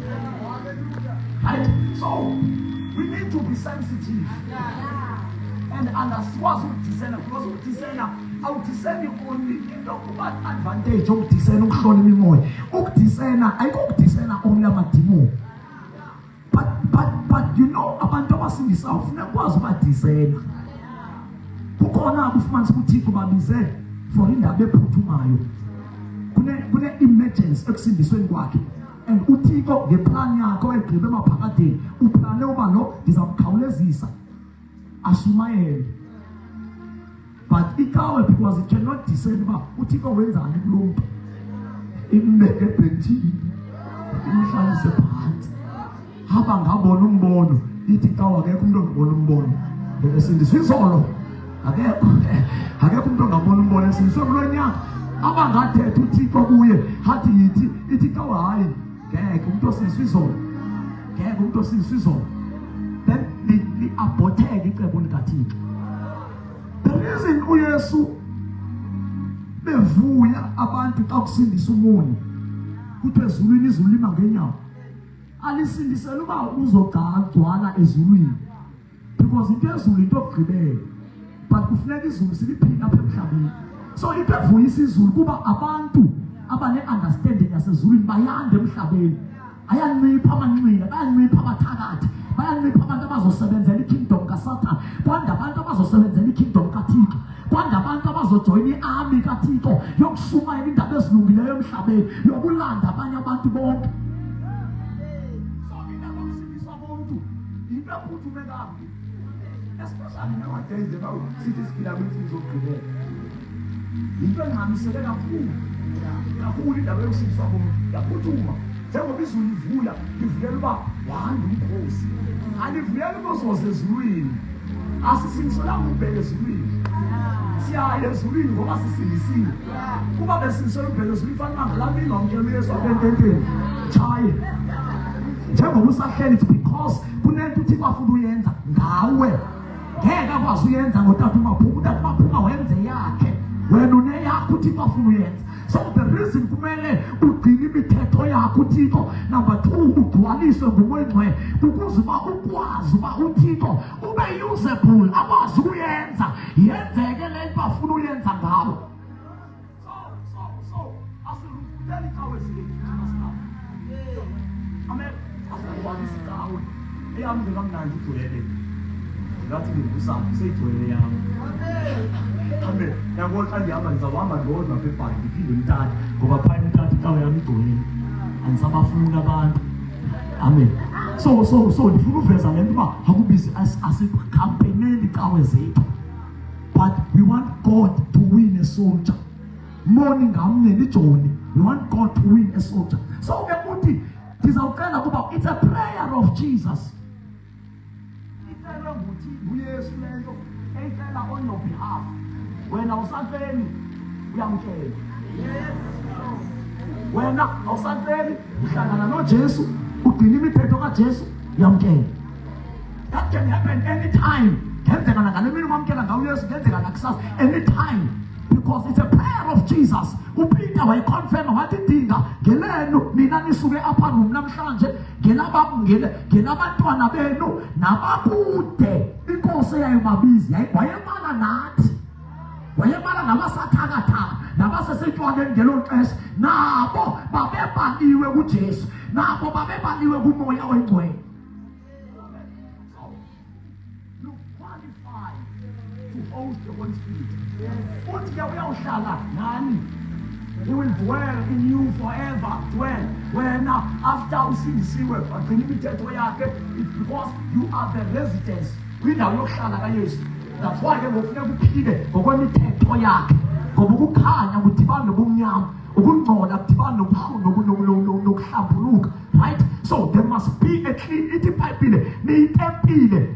Right? So we need to be sensitive and understand ukudiscern, because ukudiscern awudiscerni only into kuba advantage ukudiscern ukuhlola imimoya. Ukudiscern ayikho ukudiscern only amadimoni. But you know abantu abasindisa ufuna ukwazi ukudiscern. Kukhona kufumanisa uThixo babize for indaba ephuthumayo. Kune emergency ekusindisweni kwakhe. And uThixo ngeplan yakhe oyigqibe emaphakadeni uplane uba lo ndizamkhawulezisa ashumayele. But ikawe because it cannot discern uba uThixo wenzani kulo mntu. Imbeke ebhentini. Imhlalise phansi. Hamba ngabona umbono. Ithi ikawe akekho umuntu ongibona umbono. Besindiswa izolo. Akekho umuntu ongabona umbono esindiswe kulo nyaka. Abangathetha uThixo kuye hathi ithi ikawe hayi ngeke umuntu osindiswa izolo. Ngeke umuntu osindiswa izolo. Then li-aborteke icebo likaThixo. The reason uYesu bevuya abantu xa kusindisa umunye kuthiwa ezulwini izulu lima ngenyawo. Alisindisela uba uzogcwala ezulwini because into ezulu into okugqibela, but kufuneka izulu siliphinde apha emhlabeni. So into evuyisa izulu kuba abantu abane-understanding yasezulwini bayande emhlabeni. Ayancipha amanxila, bayancipha abathakathi, bayancipha abantu abazosebenzela ikingdom kaSatan, kwanda abantu abazosebenzela ikingdom kaThixo, kwanda abantu abazojoyina i-army kaThixo yokushumayela indaba ezilungileyo emhlabeni, yokulanda abanye abantu bonke. Especially nowadays, about cities kilometers of today. Into engihambiseke kakhulu indaba yokusindiswa komuntu yaphuthuma. Njengoba izulu livula livuyela uba wahamba umkhosi, alivuyela inkosi wasezulwini. Asisindiswelanga ukubheka ezulwini, siyaya ezulwini ngoba sisindisiwe. Kuba besindiswela ukubheka ezulwini fanele angalamini wamkela uYesu apententeni chaye. Njengoba usahleli it's because kunento uThixo afuna uyenza ngawe. Ngeke akwazi uyenza ngotata umaphuma wenze yakhe, wena uneyakho uThixo afuna uyenza. So the reason kumele ugcine imithetho yakho uThixo, number 2 ugcwaliswe nguMoya Oyingcwele ukuze uba ukwazi uba uThixo ube usable, akwazi ukuyenza yenzeke le nto afuna uyenza ngawe. So asirukutela ikawe zethu. Amen. Asirukwanisa ikawe eyami ngekamnandi ugcwele. Ngathi ngibusapho seyigcwele yami. Amen. Yabo xa ndihamba ndizawuhamba ndodwa apha ebhanki ndiphinde ndithathe ngoba phaya ndithathe ikawe yami igcwele. Andisabafuni abantu. Amen. So ndifuna uveza le nto uba akubizi asikhampeneli ikawe zethu. But we want God to win a soldier. Morning ngamnye lijoni. We want God to win a soldier. So ke kuthi ndizawucela kuba it's a prayer of Jesus. Uyesu lento eyicela on your behalf. Wena usafeni uyamkela. Wena awusafeni uhlangana noJesu, ugcina imithetho kaJesu uyamkela. That can happen anytime. Ngenzeka ngale mini umamkela ngawo uYesu, ngenzeka nakusasa anytime, because it's a prayer of Jesus. uPeter wayiconfirm wathi dinga ngelenu mina nisuke apha namhlanje ngelabantwana benu nabakude. Inkosi eyayimabizi wayemana nathi, wayemana nabasathakatha nabasesetshwaneni ngelo xesha, nabo babebhaliwe kuJesu, nabo babebhaliwe kuMoya Oyingcwele. You qualify to host the Holy Spirit. Uthi ke uyawuhlala nani. He will dwell in you forever. Dwell. When after usindisiwe agcina imithetho yakhe, it's because you are the residence kwindawo yokuhlala kaYesu. That's why ke ngokufuneka kuphile ngokwemithetho yakhe, ngoba ukukhanya kudibana nobumnyama, ukungcola kudibana nokuhlambuluka, right? So there must be a clean. Ithi iBhayibhile niyitempile.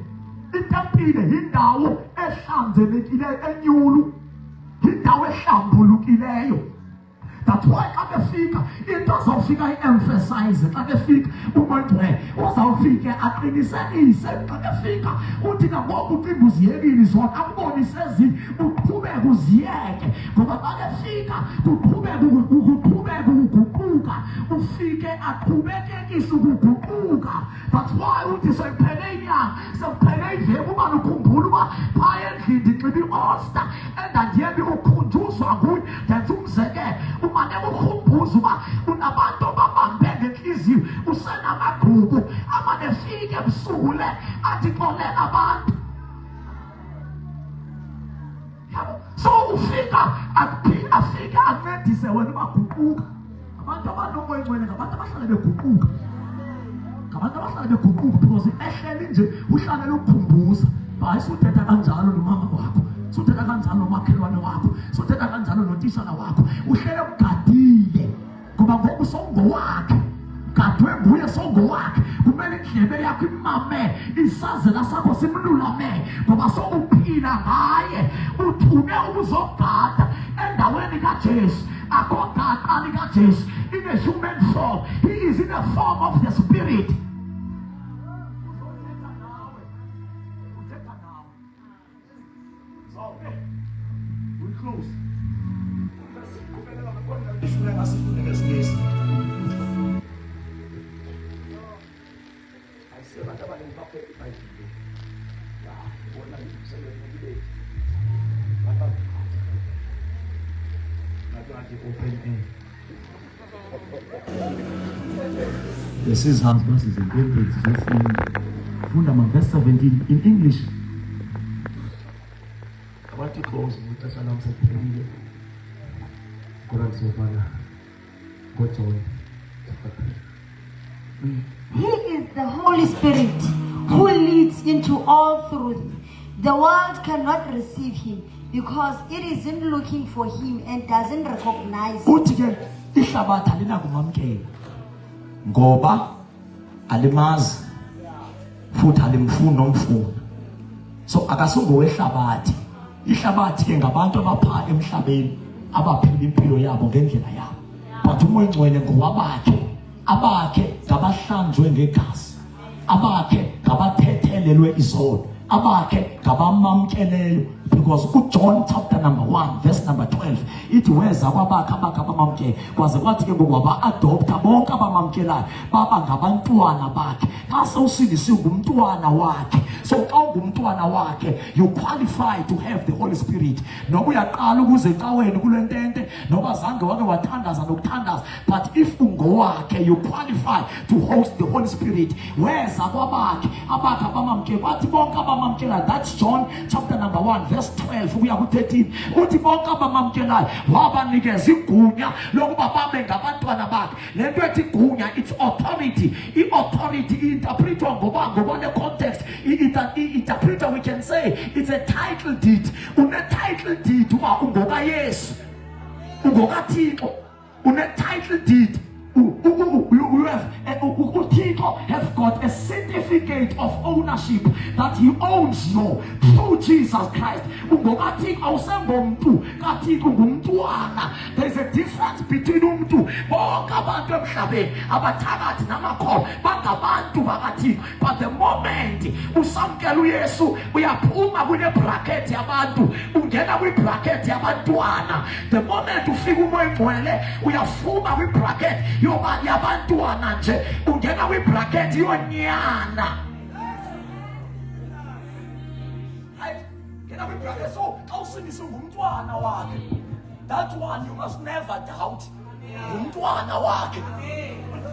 Itempile yindawo ehlanzekileyo enyulu, yindawo ehlambulukileyo. That's why xa befika into azawufika i-emphasize, xa befika umuntu uzawufike aqinisekise, xa befika uthi nangoku ucinga uziyekile zona akubonise ezinye, uqhubeke uziyeke, ngoba xa befika kuqhubeke ukuguquka, ufike aqhubekekise ukuguquka. That's why uthi sekuphele inyanga, sekuphele iveki, uba lukhumbula uba phaya endlini ndigxiba i-osta endandiyebi ukhunjuzwa nguye. Ndenza umzekelo, umane ukhumbuza uba unabantu ababambe ngenhliziyo, usenamagqubu amane fike ebusuku le athi xolela abantu. So ufika afike ancedise wena ubaguquka. Abantu abanomoya engcwele ngabantu abahlala beguquka, ngabantu abahlala beguquka, because ehleli nje uhlale ukukhumbuza. Hayi suthetha kanjalo nomama wakho, suthetha kanjalo nomakhelwane wakho, suthetha kanjalo notishala wakho, uhlele ugadile, ngoba ngoku songowakhe, gadwe nguye, songowakhe. Kumele indlebe yakho imame, isazela sakho simlulame, ngoba sowuphila ngaye. Uthume ukuzogada endaweni kaJesu, akogada likaJesu in a human form. He is in the form of the Spirit. We close. This is how much is in Cambridge. Just in Fundamental verse 17 in English. I want to close with the Shalom Secretary. Quran Sofana. What's on? He is the Holy Spirit who leads into all truth. The world cannot receive him because it isn't looking for him and doesn't recognize him. Uthi ihlabathi alinakumamkela ngoba alimazi futhi alimfuni nomfuna. So akasongo wehlabathi. Ihlabathi ke ngabantu abapha emhlabeni abaphila impilo yabo ngendlela yabo. But umoya engcwele ngowabakhe, abakhe ngabahlanjwe ngegazi, abakhe ngabathethelelwe izono, abakhe ngabamamkeleyo. Because John chapter number 1 verse number 12 ithi weza kwabakhe abakhe abamamkele, kwaze kwathi ke ngoba adopta bonke abamamkelayo baba ngabantwana bakhe. Xa sewusindisiwe ngumntwana wakhe. So xa ungumntwana wakhe, you qualify to have the Holy Spirit. Noba uyaqala ukuze ecaweni kule ntente, noba zange wake wathandaza nokuthandaza, but if ungowakhe, you qualify to host the Holy Spirit. Weza kwabakhe abakhe abamamkele, kwathi bonke abamamkelayo. That's John chapter number 1 verse 12 ukuya ku-13. Uthi bonke abamamkelayo wabanikeza igunya lokuba babe ngabantwana bakhe. Le nto ethi igunya, it's authority. I-authority i-interpretwa ngobone context. I-interpreter, we can say it's a title deed. Une-title deed uba ungokaYesu, ungokaThixo. Une-title deed. Uthixo has got a certificate of ownership that he owns you through Jesus Christ. There is a difference between umntu bonke abantu emhlabeni abathakathi namakholwa bangabantu bakaThixo. But the moment usamkela uYesu, uyaphuma kule bracket yabantu ungena kwi bracket yabantwana. The moment ufika umoya engcwele uyafuma kwi bracket yoba yabantwana nje, ungena kwi bracket yonyana. Ngena kwi bracket, so xa usindiswe ngumntwana wakhe, that one you must never doubt. Ngumntwana wakhe.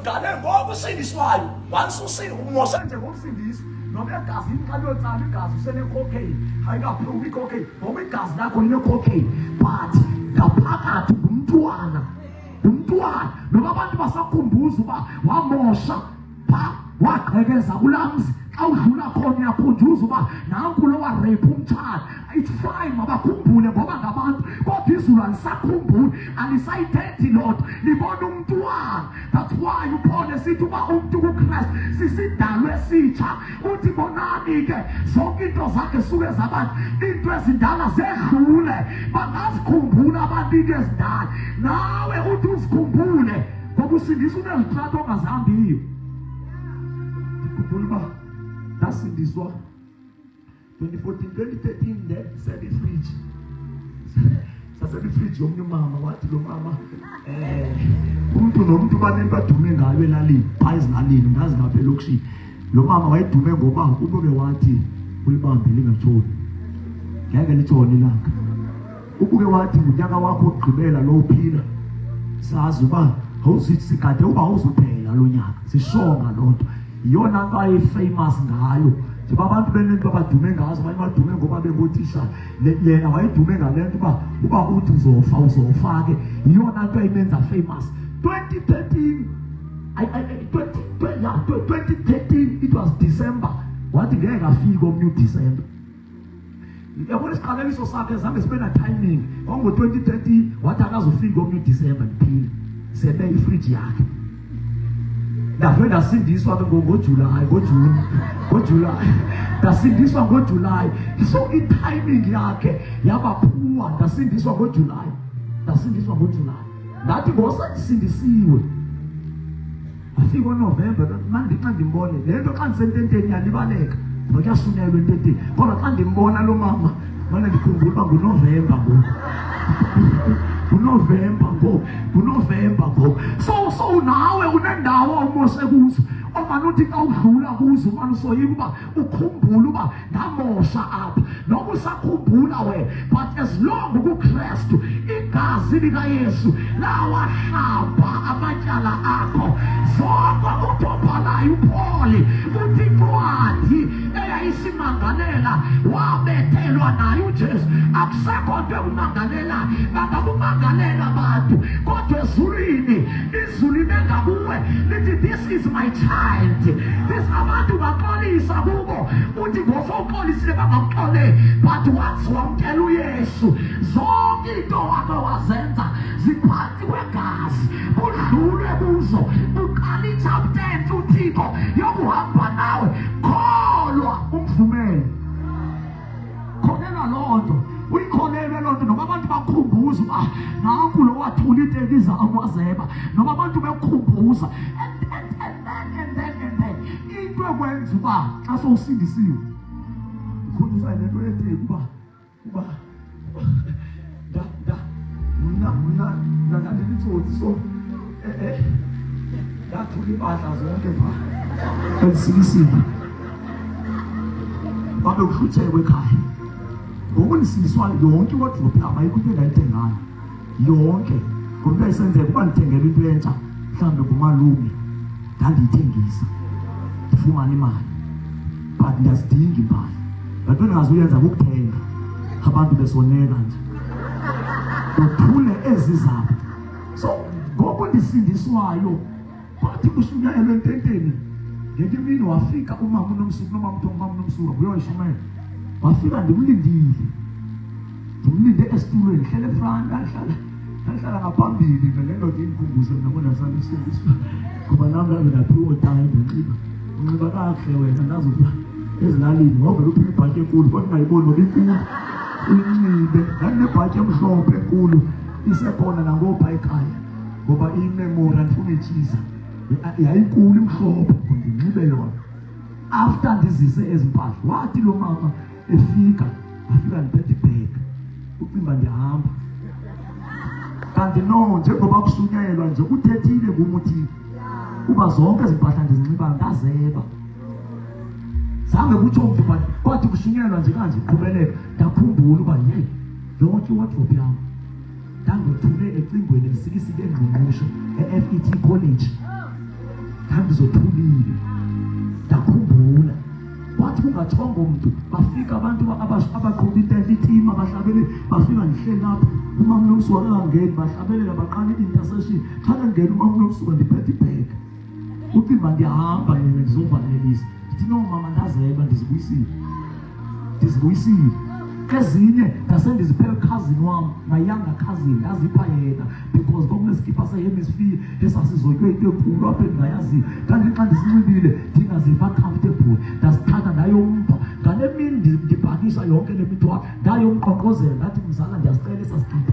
Ngale ngoku usindiswayo, once umose nje ngomsindisi, noma egazini xa liyotsala igazi usenecocaine, ayikaphumi icocaine, ngoba igazi lakho linecocaine, but ngaphakathi ngumntwana. Umntwana, noma abantu basakhumbuza uba wamosha pha waqhekeza kulamzi. awudlula khona uyakhunjuza uba nanku lo wa-rape umtshana. It's fine mabakhumbule ngoba ngabantu, kodwa izulu alisakhumbuli, alisayithethi loo nto, libona umntwana. That's why uPaul esithi uba umntu kuKristu sisidalwe esitsha. Uthi bonani ke zonke into zakhe suke zabantu, into ezindala zedlule, bangazikhumbula abantu into ezindala. Nawe uthi uzikhumbule ngoba usindisa unezitrato ongazihambiyo. Ndikhumbula uba ndasindiswa 2014, 2013 then sasefriji. Sasefriji yomnye umama wathi lo mama umuntu nomuntu banento badume ngayo elalini, phaa ezilalini ngazi ngapha elokishini. Lo mama wayedume ngoba ubuke wathi ulibambe lingatshoni, ngeke litshone ilanga. Ubuke wathi ngunyaka wakho wokugqibela lo uphila, sazi uba awuzithi sikade uba awuzuphela lo nyaka, sishonga loo nto. Yiyona nto ayefamous ngayo. Njengoba abantu benento abadume ngazo, abanye badume ngoba bengothisha, yena wayedume ngale nto uba uthi uzofa ke. Yiyona nto ayimenza famous. 2013 it was December, wathi ngeke afike omnye uDecember. Yabona isiqalekiso sakhe zange sibe na timing. Ngo-2013 wathi akazofika omnye uDecember ndiphile, sebe ifriji yakhe. Ndavele ndasindiswa ke ngoJulayi, ndasindiswa ngoJulayi. So i-timing yakhe yaba poor. Ndasindiswa ngoJulayi, ndathi ngosandisindisiwe afika uNovember, manje xa ndimbone le nto, xa ndisententeni yalibaleka ngoba kuyasunelwa ententeni, kodwa xa ndimbona lo mama mana ndikhumbula uba nguNovember ngoku. So nawe unendawo omose kuzo, omane uthi xa udlula kuzo umane usoyika uba ukhumbule uba ndamosha apha. Noma usakhumbula we, but as long kuKristu igazi likaYesu lawahlamba amatyala akho zonke. Utopalayo uPaul uthi incwadi eyayisimangalela wabethelwa naye uJesu. Akusekho nto ekumangalela, bangabumangalela abantu, kodwa ezulwini izulu lingakuwe lithi this is my child. This abantu baxolisa kubo, uthi ngosawuxolisile bangakuxoleli, but once wamkela uYesu zonke into wake wazenza ziphansi kwegazi, udlule kuzo. Uqala ichapter 10 uThixo yokuhamba nawe, kholwa umvumele. Khonelwa loo nto, uyikholelwe loo nto. Noma abantu bakukhumbuza uba nanku lo wathula iteki zabo wazeba, noma abantu bekukhumbuza, and then into ekwenza uba xa sowusindisiwe ukhonisa le nto yeteki uba mna ndandilitsotsi. So ndathula impahla zonke phaa endisikisile, babe kuhluthekwe ekhaya. Ngoku ndisindiswayo yonke iwardrobe yam ayikho into endayithengayo yonke. Ngomntu ayisenzeka uba ndithengela into entsha mhlawumbe ngumalume, ndandiyithengisa ndifumane imali, but ndiyazidinga impahla. Lanto endingazuyenza kukuthenga abantu besoneka nje, ndothule ezi zabo. So ngoku ndisindiswayo bathi kushunyayelwe ententeni. Ngenye imini wafika umama unomsuka, umama unomsuka uyoyishumela, wafika ndimlinde esitulweni, hlele efront, ndahlala ngaphambili ngale nto ndiyimkhumbuze nabo ndasalisindiswa ngoba nam ndabe ndaphiwa time unxiba kakuhle wena. Ndazi ukuba ezilalini wavele uphiwa ibhatyi enkulu kodwa ungayiboni noba inkulu uyinxibe. Ndandinebhatyi emhlophe enkulu isekhona nangopha ekhaya ngoba imemori andifuna uyitshiza, yayinkulu imhlophe ndinxibe yona. After ndizise ezi mpahla wathi lo mama afika ndiphethe ibhegi, ucimba ndihamba. Kanti no, njengoba kushunyayelwa nje uthethile ngumuthi uba zonke ezi mpahla ndizinxibayo ndazeba. Zange kutsho mntu, but kwathi kushunyayelwa nje kanje iqhubeleka ndakhumbula uba yeyi yonke iwardrobe yam ndandothule ecingweni lisikisike engqungqusho e-FET College, ndandizothulile ndakhumbula. Kwathi kungatshongo mntu, bafika abantu abaqhuba itente, itim abahlabeli, bafika ndihleli apho. Umama unomsuka kangangeni, bahlabelela baqala i-intercession. Xa kangeni umama unomsuka ndiphethe ibhegi, ucimba ndiyahamba yena ndizovalelisa. ndithi no mama ndazeba ndizibuyisile ezinye ndasendiziphe cousin wam, my younger cousin, ndazipha yena because kwakunesikipa se-hemisphere esasizotywe into enkulu apha endingayaziyo. Kanti xa ndisinxibile ndingaziva comfortable, ndazithatha ndayompha. Ngale mini ndibhakisha yonke le mithwalo, ndayomqonqozela ndathi mzala ndiyasicela esasikipa,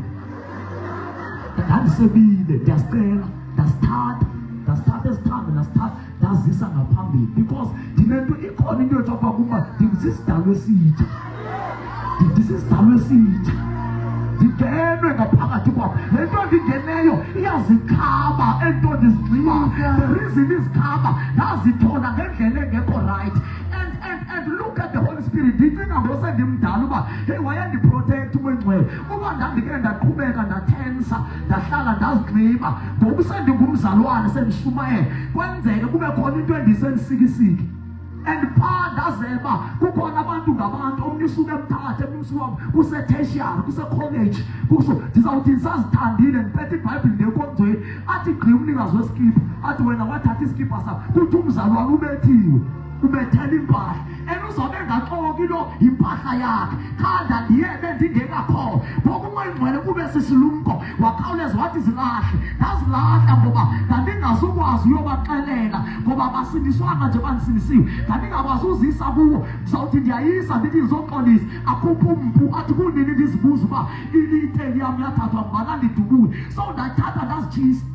ndandisebile ndiyasicela, ndasithatha esithambe ndazisa ngaphambili because ndinento ikhona into yothi apha kuba ndisisidalwe esitsha, ndingenwe ngaphakathi kwam. Le nto ndingeneyo iyazikhaba ento ndizinxiba, the reason izikhaba ndazithola ngendlela engekho right. And look at the Holy Spirit. Ndicinga ngose ndimdala uba hey wayendiprotect uMngcwele, uba ndandike ndaqhubeka ndatensa ndahlala ndazinxiba ngoku sendingumzalwane sendishumayela kwenzeke kube khona into endisendisikisiki. And phaa ndazeba kukhona abantu ngabantu, omnye usuke emthathe, omnye usuke kuse-tertiary, kuse-college, ndizawuthi ndisazithandile ndiphethe iBhayibhile ngenkonzweni, athi gqi umnikazi wesikipa athi wena wathatha isikipa sakho, kuthi umzalwane ubethiwe, ubethela impahla, uzawube ngaxoki lo impahla yakhe. Khanda ndiyebe ndingekakho ngoku uMngcwele kube sisilumko wakhawuleza wathi zilahle. Ndazilahla ngoba ndandingazukwazi uyobaxelela ngoba basindiswanga nje bandisindisiwe, ndandingakwazi uzisa kuwo. Ndizawuthi ndiyayisa ndithi ndizoxolisa, akhuphe umpu athi kunini ndizibuza uba iteki yam yathathwa ngubana ndidubule. So ndathatha ndazitshisa,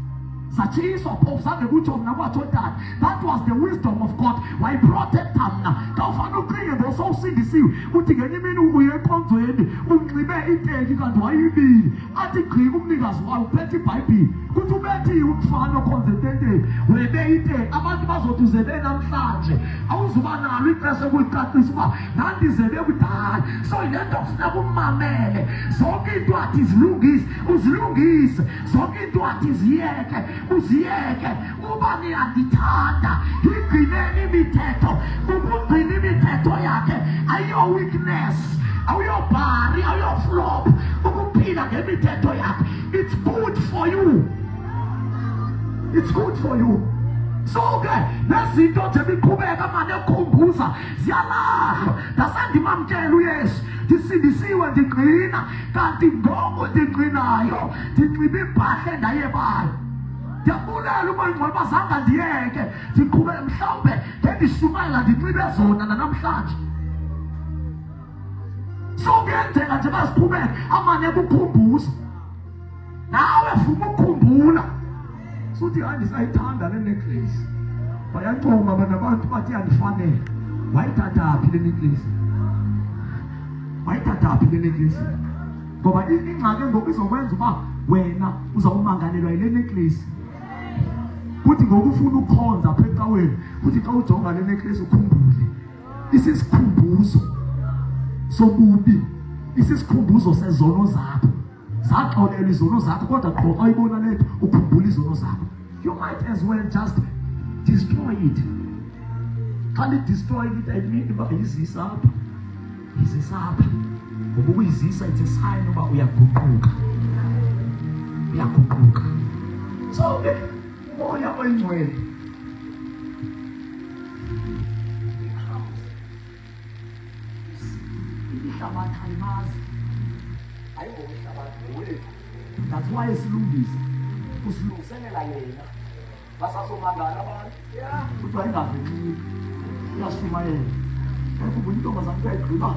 satshiswa phofu zange kutsho mna kwatsho tata. That was the wisdom of God. Wayiprotecta mna. Xa ufana uqinge ngosowusindisiwe uthi ngenye imini ubuye enkonzweni unxibe iteki kanti wayibili, athi gqi umnikazi wayo uphethe iBhayibhile, kuthi ubethiwe umfana okhonzententeni webe iteki. Abantu bazothi uzebe namhlanje, awuzuba nalo ixesha ukuyicacisa uba ndandizebe kudala. So yile nto kufuneka ummamele, zonke into athi uzilungise, zonke into athi ziyeke, uziyeke. Uba niyandithanda igcineni imithetho, ukugcina imithetho yakhe ayiyo weakness, awuyobhari, awuyoflop. Ukuphila ngemithetho yakhe, it's good for you, it's good for you. So ke nezinto nje biqhubeka manje ekhumbuza ziyalahlwa. Ndasandimamkela uYesu, ndisindisiwe, ndigqina, kanti ngoku ndigqinayo ndinxibe impahla endayebayo. Ndiyabulela uMngcwele bazange ndiyeke, ndiqhube mhlawumbe ndendishumayela ndinxibe zona nanamhlanje. So kuyenzeka nje baziqhubeka amane kukhumbuza, nawe funa ukukhumbula. Suthi hayi ndisayithanda le necklace, bayancoma abantu bathi yandifanele. Wayithathaphi le necklace? Wayithathaphi le necklace? Ngoba ingxaki ngoku izokwenza uba wena uzawumangalelwa yile necklace. Kuthi ngoku ufuna ukukhonza apha ecaweni, kuthi xa ujonga le necklace ukhumbule isisikhumbuzo sobubi, isisikhumbuzo sezono zakho. Zaxolela izono zakho, kodwa qho xa uyibona le nto ukhumbula izono zakho. You might as well just destroy it. Xa lidestroy it ayimini uba yizisa apha, yizisa apha. Ngoba ukuyizisa it's a sign uba uyaguquka, uyaguquka. So ke umoya oyingcwele ihlabathi ayimazi, ayingokuhlabathi wethu. That's why isilungisa usilungiselela yena. Basasomangala abantu ukuthi wayengaveli, uyashumayela. Kuba intombazane kuyayigqiba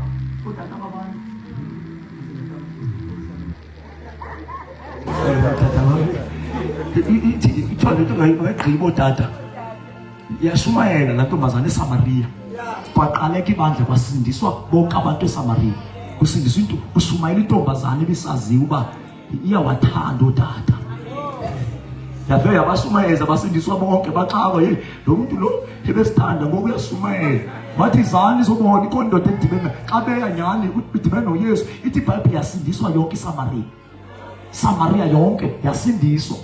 kodwa abantu ithole into ngayigqiba otata yashumayela laa ntombazane eSamariya. Kwaqaleka ibandla kwasindiswa bonke abantu eSamariya, kusindiswa into ushumayela intombazane ebisaziwa uba iyawathanda otata. Yavele yabashumayeza basindiswa bonke baxawa, hey lo muntu lo ebesithanda ngoku uyashumayela. Bathi izani zobona ikho indoda edibene xa beya nyani udibene noYesu. Ithi iBhayibhile yasindiswa yonke iSamariya. Samaria yonke yasindiswa.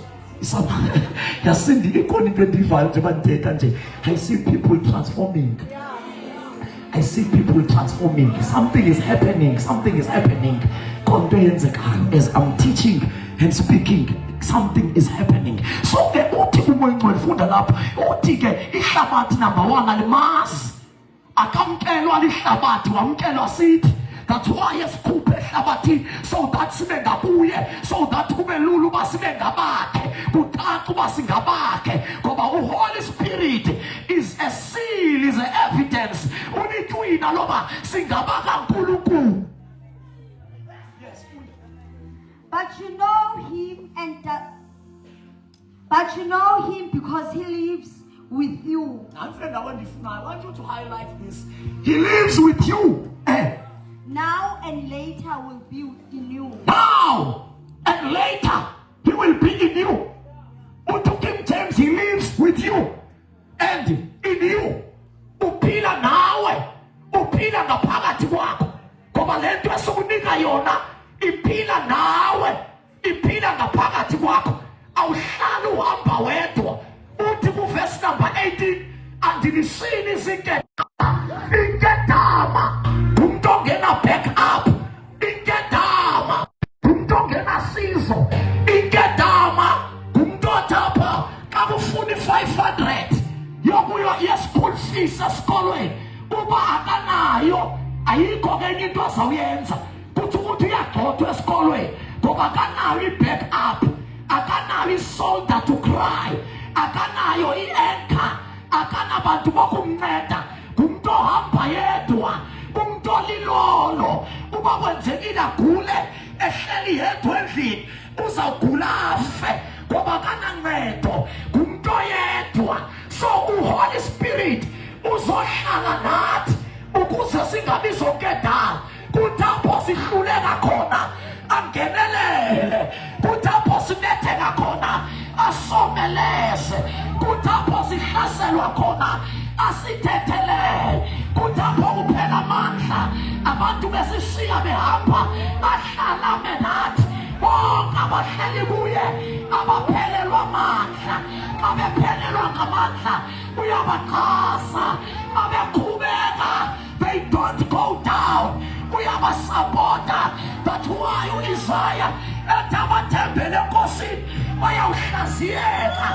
Yasindiswa. Ikhona into endivayo nje bandithetha nje. I see people transforming. I see people transforming. Something is happening. Something is happening. Konto yenzekayo as I'm teaching and speaking, something is happening. So ke uthi uMngcwele funda lapha uthi ke ihlabathi number 1 alimazi. akamkelwa lihlabathi wamkelwa sithi. That's why esikhuphe ehlabathini, so that sibe ngakuye, so that kube lula uba sibe ngabakhe, kucaca uba singabakhe. Ngoba uHoly Spirit is a seal, is a evidence ulitwina loba singabaka nkulunkulu. Yes. But you know him but you know him because he lives with you. I want you to highlight this. He lives with you. Now and later will be in you. Now and later he will be in you. To King James, he lives with you and in you. Upila nawe, upila ngaphakathi kwakho. Ngoba lento esikunika yona ipila nawe, ipila ngaphakathi kwakho. Awuhlali uhamba wedwa. Uthi ku verse number 18, andilisini inketama umuntu ongena back up, inketama umuntu ongena sizo, inketama umuntu othapha xa kufuna 500 yokuya ye-school fees esikolweni. Uba akanayo ayikho ke enye into azawuyenza, kuthi ukuthi uyagxothwa esikolweni ngoba akanayo i-back up, akanayo i-shoulder to cry, akanayo i-anchor, akanabantu bokumnceda. Umuntu ohamba yedwa, umuntu olilolo. Uba kwenzekile agule ehleli yedwa endlini, uzawugula afe ngoba akanancedo. Umuntu oyedwa. So uHoly Spirit uzohlala nathi ukuze singabi zonkedala. Kuthi apho sihluleka khona angenelele, kuthi apho sinetheka khona asomeleze, kuthi apho sihlaselwa khona asithethelele, kuthi apho kuphela amandla abantu besishiya behamba ahlala nathi. Bonke abahleli kuye abaphelelwa amandla, abephelelwa ngamandla uyabaxhasa, abeqhubeka, they don't go down, uyabasapota. That's why uIsaiah ethi abathembele enkosini bayawuhlaziyeka,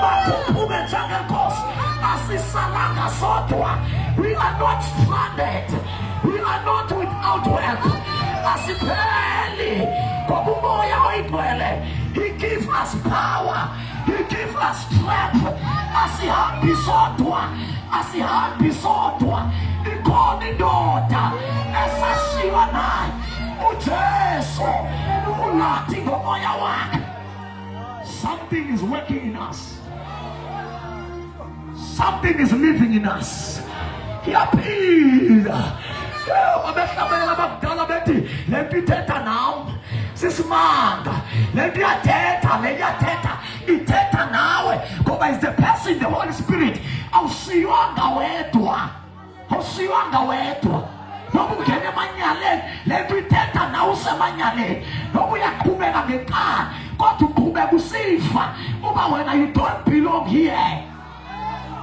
bakhuphuke njengenkosi. Asisalanga sodwa. We are not stranded, we are not without help. Asipheli ngoba umoya oyigcwele. He gives us power, he gives us strength. Asihambi sodwa, asihambi sodwa. Ikhona indoda esashiywa naye, uJesu ulathi ngomoya wakhe. Something is working in us, something is living in us. Iyaphila. Abehlabela abadala bethi lento ithetha nawe sisimanga, lento iyathetha, le iyathetha, ithetha nawe ngoba is the person, the Holy Spirit. Awushiywanga wedwa, awushiywanga wedwa. Noba ungena emanyaleni lento ithetha nawe usemanyaleni, noba uyaqhubeka ngenkani kodwa uqhubeka usifa uba wena you don't belong here.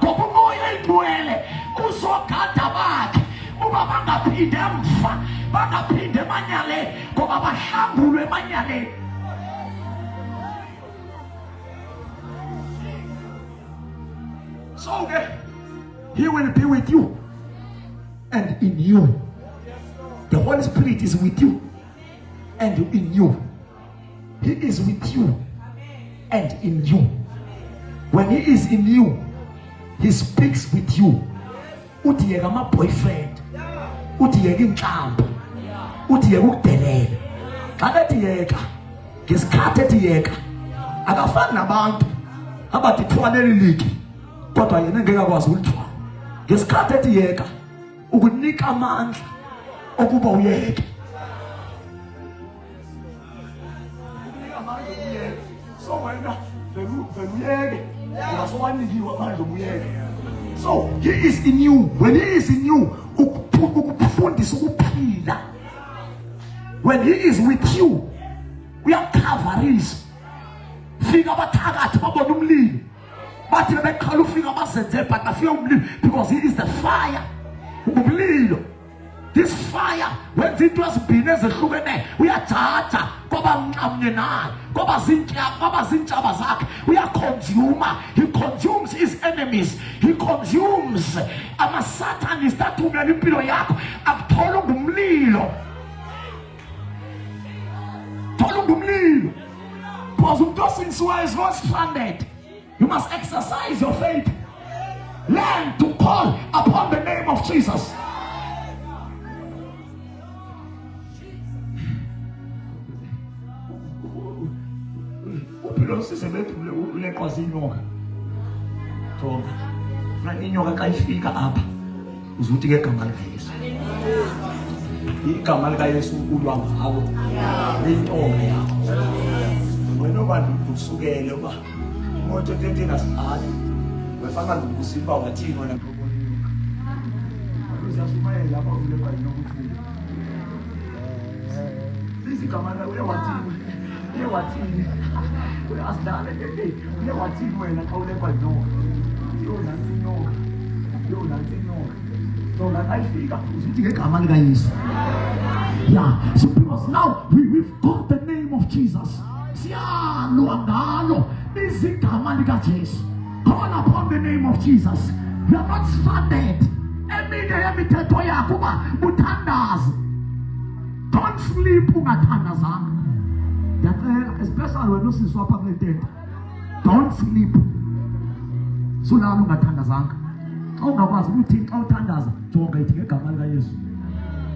Ngoba umoya oyigcwele uzogada bakhe uba bangaphinde emva, bangaphinde emanyaleni ngoba bahlambulwe emanyaleni. So he will be with you and in you. The Holy Spirit is with you and in you. He is with you and in you. When he is in you, he speaks with you. Uthi yeka ama boyfriend, uthi yeka inhlamba, uthi yeka ukudelela. Xa ethi yeka, ngesikhathi ethi yeka, akafani nabantu abathi thwaneli liki kodwa yena ngeke akwazi ukuthwa. Ngesikhathi ethi yeka, ukunika amandla okuba uyeke. So wena veluyeke, ungasowanikiwa amandla obuyeke. So he is in you. When he is in you, ukufundisa ukuphila. When he is with you, uyakhavarisa. Fika abathakathi babona umlilo, bathi beqala ufika bazenze but afika umlilo because he is the fire. Umlilo This fire, when it was business, we are charged. We are consumer. He consumes his enemies. He consumes. I'm a Satan is that to manipulate. I'm told because those is not stranded. You must exercise your faith. Learn to call upon the name of Jesus. Igama lika Yesu ulwa ngawo lentonga yakho wena abantu kusukele uba imoto tetena sihali wefaka ngokusimba wathini wena ngokoniyo uzashumayela lapha ule kwa inokuthi igama la wathini asidale ule wathini wena xa ule kwa inokuthi yo nansi nyoka so ngakayifika usithi ngegama lika Yesu. Yeah, so because now we've got the name of Jesus. Call upon the name of Jesus. You are not stranded. Don't sleep, especially when you see swap up. Don't sleep. So now you gatandazanga. Ungakwazi ukuthi xa uthandaza jonga ithi ngegama lika Yesu.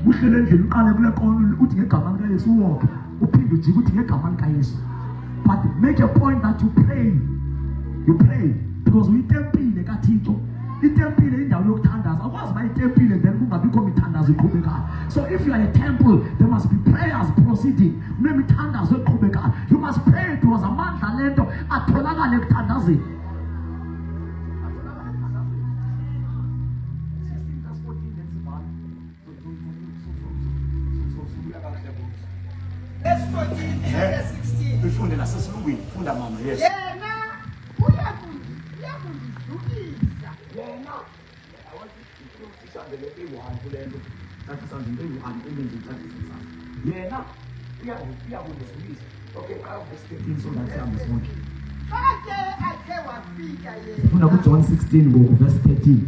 Uhlele endlini uqale kule nkolo uthi ngegama lika Yesu uwonke uphinde ujike uthi ngegama lika Yesu. But make a point that you pray because uyitempile kaThixo. Itempile indawo yokuthandaza. Akwazi ba itempile then kungabikho mithandazo iqhubekayo. So if you are a temple, there must be prayers proceeding. Nemithandazo eqhubekayo. You must pray because amandla lento atholakala ekuthandazeni. Funda nasesilungwini funda mama yes yena uyakuzulisa yena awathi isandele eyi-1 kulento nathi isandele eyi-1 emenzi icacisa yena uyakuzulisa. Okay, verse 13 so that sihambe sonke kade athe wafika yena funda kuJohn 16 ngoku verse 13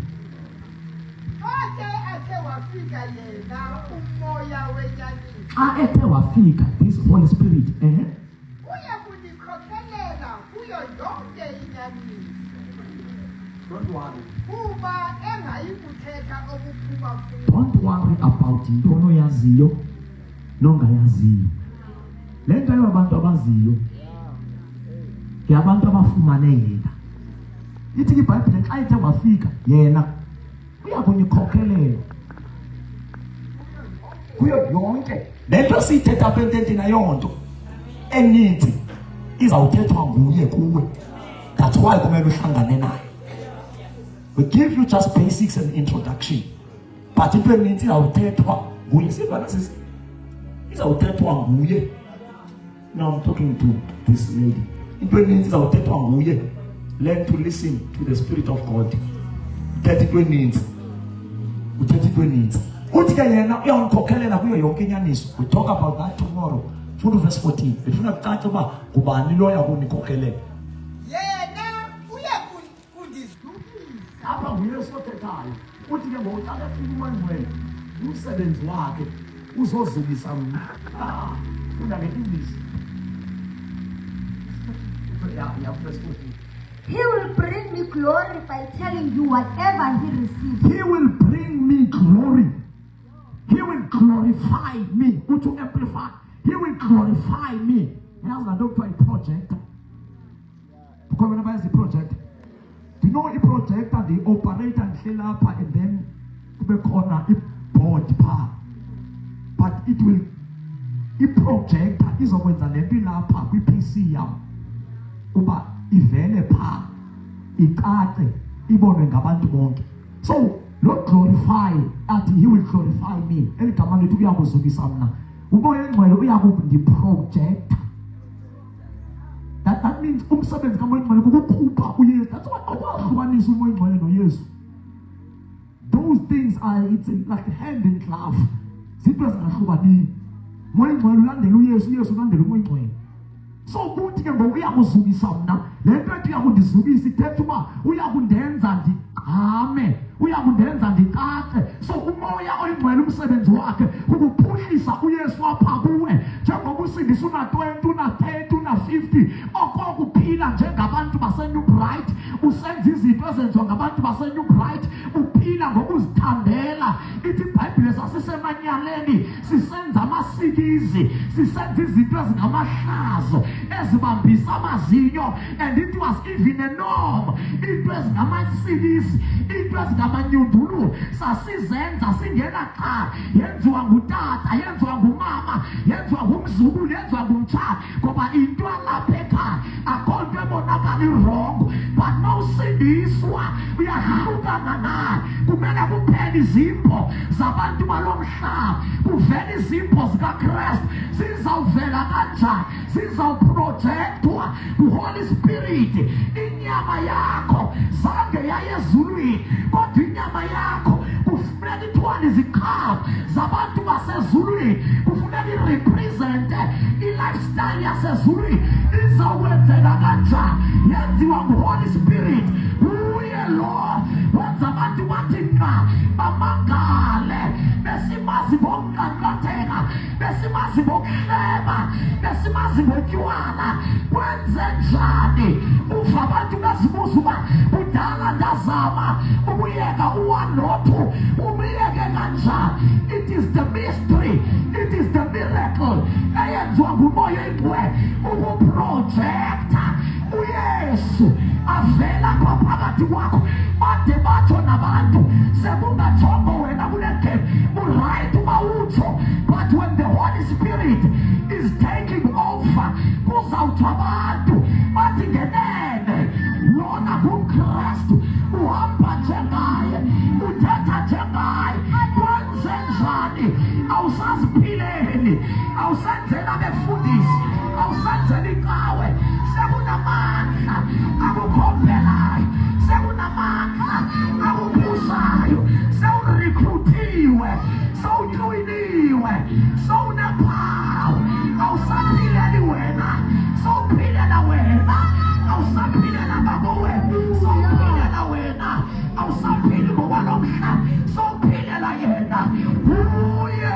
kade athe wafika yena umoya wenyaniso ethe wafika this Holy Spirit kuyakunikhokelela kuyo yonke inyaniso. Don't worry. Kuba engayikuthetha okuphuma kuyo. Don't worry about into onoyaziyo nongayaziyo. Le nto yabantu abaziyo yabantu abafumane yena. Ithi iBhayibhile xa ithe wafika yena uyakunikhokelela kuyo yonke lento siyithetha apha ententeni ayonto eninzi izawuthethwa nguye kuwe. That's why kumele uhlangane naye. We give you just basics and introduction, but into eninzi izawuthethwa nguye. Sivana sisi izawuthethwa nguye. Now I'm talking to this lady. Into eninzi izawuthethwa nguye. Learn to listen to the Spirit of God. Uthetha into eninzi. Uthi ke yena uyankhokelela kuyo yonke inyaniso. We talk about that tomorrow. Funda verse 14. Befuna kucaca uba ngubani lo yakunikhokelela. Yena uyakundizulisa. Apha nguYesu othethayo. Uthi ke ngoku xa efika uMangcwele umsebenzi wakhe uzozulisa mna. Funda nge-English. Yeah, verse 14. He will bring me glory by telling you whatever he receives. He will bring me glory. He will glorify me. To amplify. He will glorify me. Now I don't try project. Because whenever it's a project, you know a project and the operator and fill up and then to be corner a board power. But it will a project is always a level up with PC yam. Uba ivele pha iqaqe ibonwe ngabantu bonke. So Lord glorify and he will glorify me. Eligama lethu kuyakuzukisa mna. Umoya engcwele uyakundiproject. That means umsebenzi kamoya engcwele kukukhupha uYesu. That's why awahlukanisa umoya engcwele noYesu. Those things are, it's like hand in glove. zinto ezingahlukanini. Moya ingcwele ulandela uYesu, uYesu ulandela umoya ingcwele. So kuthi ke ngoku uyakuzukisa mna, le nto ethi uyakundizukisa ithetha uba uyakundenza ndiqhame, uyakundenza ndicace. So umoya oyingcwele umsebenzi wakhe ukuphuhlisa uYesu apha kuwe, njengoba usindisa una-20 una-30 una-50 okokuphila njengabantu baseNew Bright, usenza izinto ezenziwa ngabantu baseNew Bright, uphila ngokuzithandela. Ithi iBhayibhile sasisemanyaleni sisenza amasikizi, sisenza izinto ezingamahlazo ezibambisa amazinyo, and it was even a norm. Into ezingamasikisi, into ezingamanyundulu sasizenza singena xa yenziwa ngutata, yenziwa ngumama, yenziwa ngumzukulu, yenziwa ngumtshana, ngoba into alapha ekhaya akho nto ebonakala irongo. But mawusindiswa uyahlukana naye, kumele kuphela izimpo zabantu balo mhlaba, kuvela izimpo zikaKristu. Zizawuvela kanjani? Zizawuprojektwa nguHoly Spirit. Inyama yakho zange yaye ezulwini, kodwa inyama yakho kufuneka ithwale iziqhamo zabantu basezulwini, kufuneka irepresente i-lifestyle yasezulwini. Izawukwenzeka kanjani? Yenziwa nguHoly Spirit. Uye lo wenza abantu bathi nqa bamangale, besimazi ngokunqanqatheka, besimazi ngokuhleba, besimazi ngotywala. Kwenze njani? Uva abantu bezibuza uba kudala ndazama ukuyeka u-1 no-2, umyeke kanjani? It is the mystery, it is the miracle eyenziwa ngumoya oyingcwele ukuprojekta uYesu avela kwaphakathi kwakho. Bade batsho nabantu sebungajongo wena kule game uright uba utsho, but when the Holy Spirit is taking over kuzawutsho abantu bathi ngenene lona nguKristu, uhamba njengaye, uthetha njengaye. Kwenze njani? Awusaziphileli, awusenzela befundisi, awusenzela ikawe. Sekunamandla akukhombelayo, sekunamandla akuphusayo, sewurikrutiwe, sewujoyiniwe, sewunepawu. Awusaphileli wena, sewuphilela wena. Awusaphilela bakowe, sewuphilela wena. Awusaphili ngokwalo mhlaba, sewuphilela yena. Uye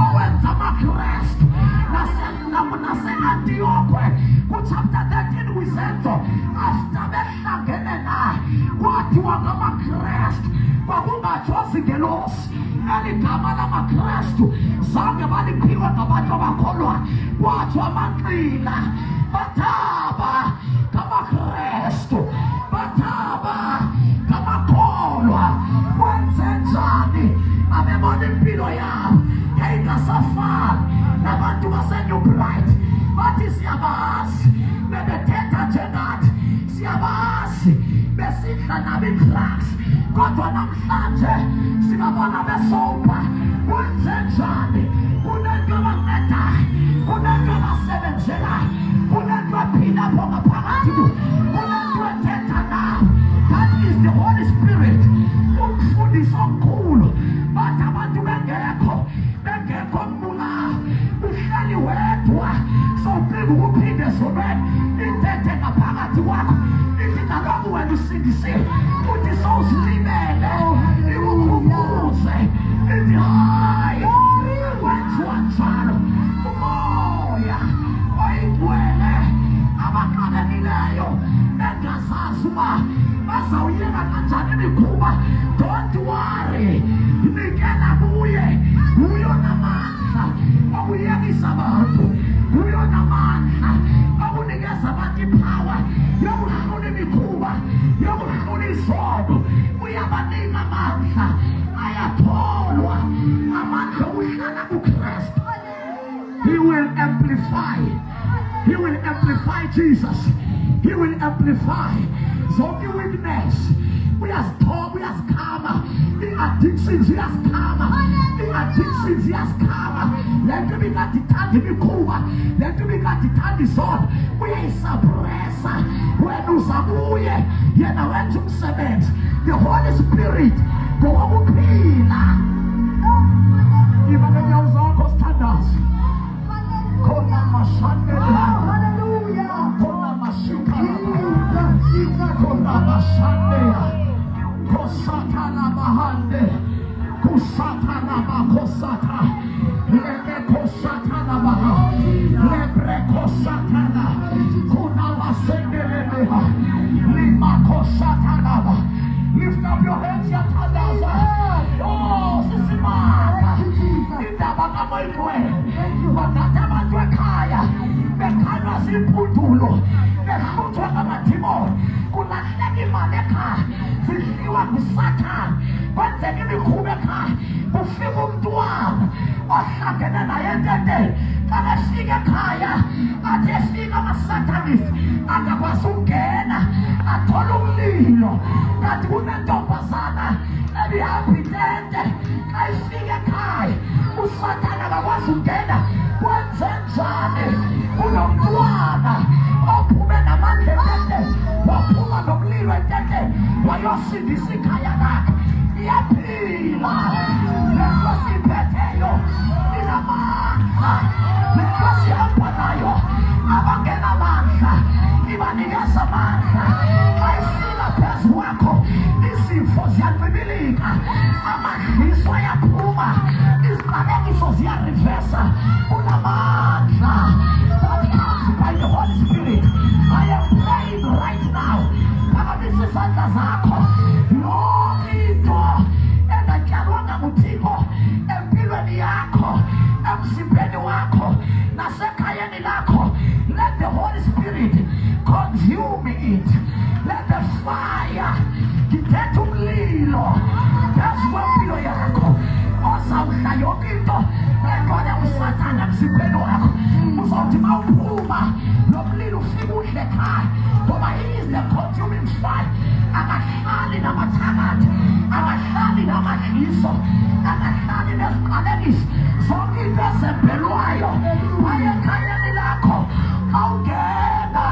owenza amaKristu nase-Antiyokwe kuchapter 13 kwizenzo, after behlangene naye kwathiwa ngamaKristu, kwakungatsho zingelosi. Eli gama lamaKristu zange baliphiwe ngabantu abakholwayo, kwathiwa amanqila bathaba ngamaKristu, bathaba ngamakholwa. Kwenze njani? Babebona impilo yabo yayingasafani nabantu baseNew Bright. Bathi siyabazi, bebethetha njengathi, siyabazi, besidla nabo i-drugs, kodwa namhlanje sibabona besopa. Kwenze njani? Kunento abancedayo, kunento abasebenzelayo, kunento ephila apho ngaphakathi, kunento ethetha nabo. That is the Holy Spirit. Umfundisi omkhulu. Bathi abantu bengekho mbulala, uhleli wedwa, sowubheka ukuphinde ezonweni, ithethe ngaphakathi kwakho. Ithi kaloku wena usindisiwe, uthi sowuzilibele, ikukhumbuze. Ithi hayi, kwenziwa njalo. Umoya oyingcwele abaqalenileyo bengazazi uba bazawuyeka kanjani imikhuba. Don't worry, nikela kuye. Kuyo namandla okuyekisa abantu, kuyo namandla okunikeza abantu ipower yokuhlula imikhuba, yokuhlula izono. Uyabanika amandla, ayatholwa amandla okuhlala kuKristu. He will amplify, he will amplify Jesus, he will amplify zonke weakness. Uyazikhama i-addictions, uyazikhama i-addictions, uyazikhama le nto ibingadithanda imikhuba, le nto ibingadithanda izono, uyayisuppressa. Wena uzabuye, yena wenza umsebenzi. The Holy Spirit ngokokuphila Even in your zone standards. Kona mashandela. Hallelujah. Kona mashikara. Jesus. Kona mashandela. Kosatana mahande. Kusatana makosata. Lebe kosatana maha. Lebre kosatana. Kuna masendelebeha. Lima kosatana maha. Lift up your hands, Yatadaza. Oh, Sisimaka. Indabaka moitwe. Wakatama twekaya. Mekana simputulo. Mekutwa kama timo. Kulategi maleka. Ziliwa kusata. Banzeni mikubeka. Ufimu mduam. Osakene na yendete. Kala shiga kaya. Ate shiga masatanist. Akapasungena. Atolumlilo. Katuna topa sana. Ebi apitende. Kai shiga kai. Usatana kawasungena. Kwanzenjane. Unomduana. Opume na mandetete. Wapuma nomlilo etete. Wayosindisi kaya naka. Yapila. Lekosi peteyo. Inamaka. Lekosi apanayo. Abangena manka. Ibanigasa manka. Kaisila pesu wako. Isifo ziadvibilika. Amahiswa ya puma. Isplanegiso ziadrivesa. Unamanka. That comes by the Holy Spirit. I am praying right now. Kabisi santa zako. Lomito. Enda kialwanga mutiko. Empilweni yako. Emsipeni wako. Nasekayeni lako. Let the Holy Spirit consume it. Let the fire kitetu mlilo. That's pilo yako. Osa usayokito. Ekone usatana msipeni wako. Usotima upuma. Lomlilo fibu lekai. Toma he is the consuming fire. Agashali na matagati. Agashali na makiso. Agashali na skalekis. Songi pese peluayo. Paye kaya nilako. Augena.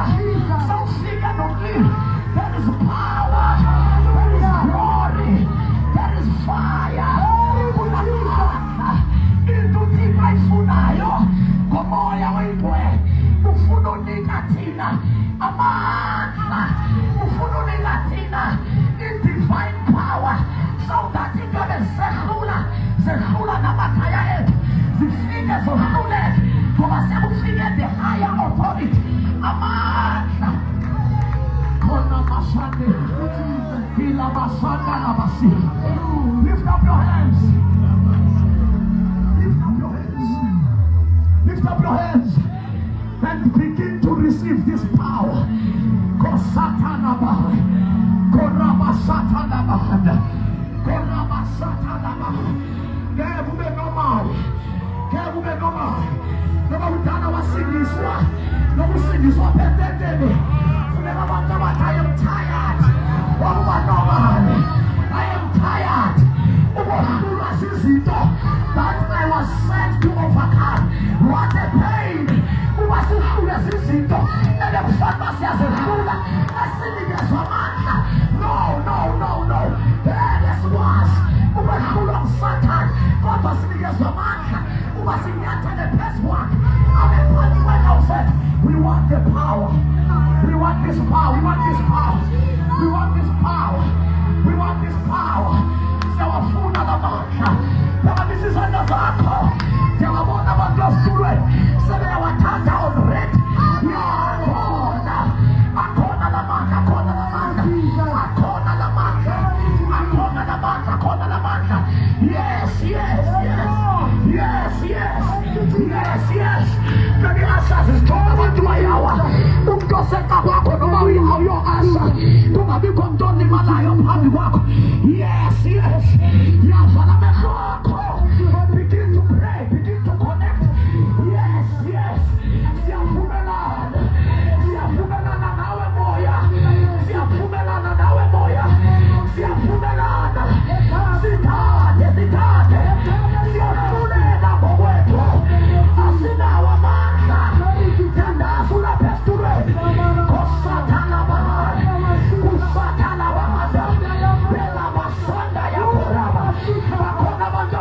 So siga no live. There is power. There is glory. There is fire. Iltutika ifunayo. Komoya witwe. Ufuno nikatina. Amanda. Ufuno nikatina. In divine power. So that it can be Zehula na makaya etu. Zifike zohule. Tumasebu fike the higher authority. Amanda. Kona masande. Ila masanda na basi. Lift up your hands. Lift up your hands. Lift up your hands. And begin to receive this power. Kosatana bahai. Koraba satana bahanda. Koraba satana bahanda. Kebume nomai. Kebume nomai. Noma utana wasindiswa. Noma usindiswa petendele. Funeka abantu abathi I am tired. Wakuba nomai. I am tired. Ubohlulwa zizinto that I was sent to overcome. What a pain. Ubasihlule zizinto. Elebufana siyazihlula. Esinikezo amandla. No. This was ubehlulwa Satan. Kodwa sinikezwe amandla. Ubasinyathele phezu kwakhe. Abephansi Joseph. We want the power. We want this power. We want this power. We want this power. We want this power. Siyawafuna la mandla. Phakamisisana zakho. Njengabona abantu basitulwe. Sebeyawathanda already. Akhona la mandla. Akhona la mandla. Akhona la mandla. Akhona la mandla. Akhona la mandla. Yes. Nani asa zisitoka bantu bayawa. Umtoseka kwakho noma uyayo asa. Kungabikho mntoni malayo phambi kwakho. Yes. Yavala amehlo akho. Begin to pray. Begin to connect. Yes. Siyavumelana. Siyavumelana nawe moya. Siyavumelana nawe moya. Siyavumelana. Sitate. Siyavumelana ngokwethu. Asinawa amandla. Tandazula pesture. Kosatana bahari. Kusatana bahada. Bela basanda ya koraba. Bakona bantu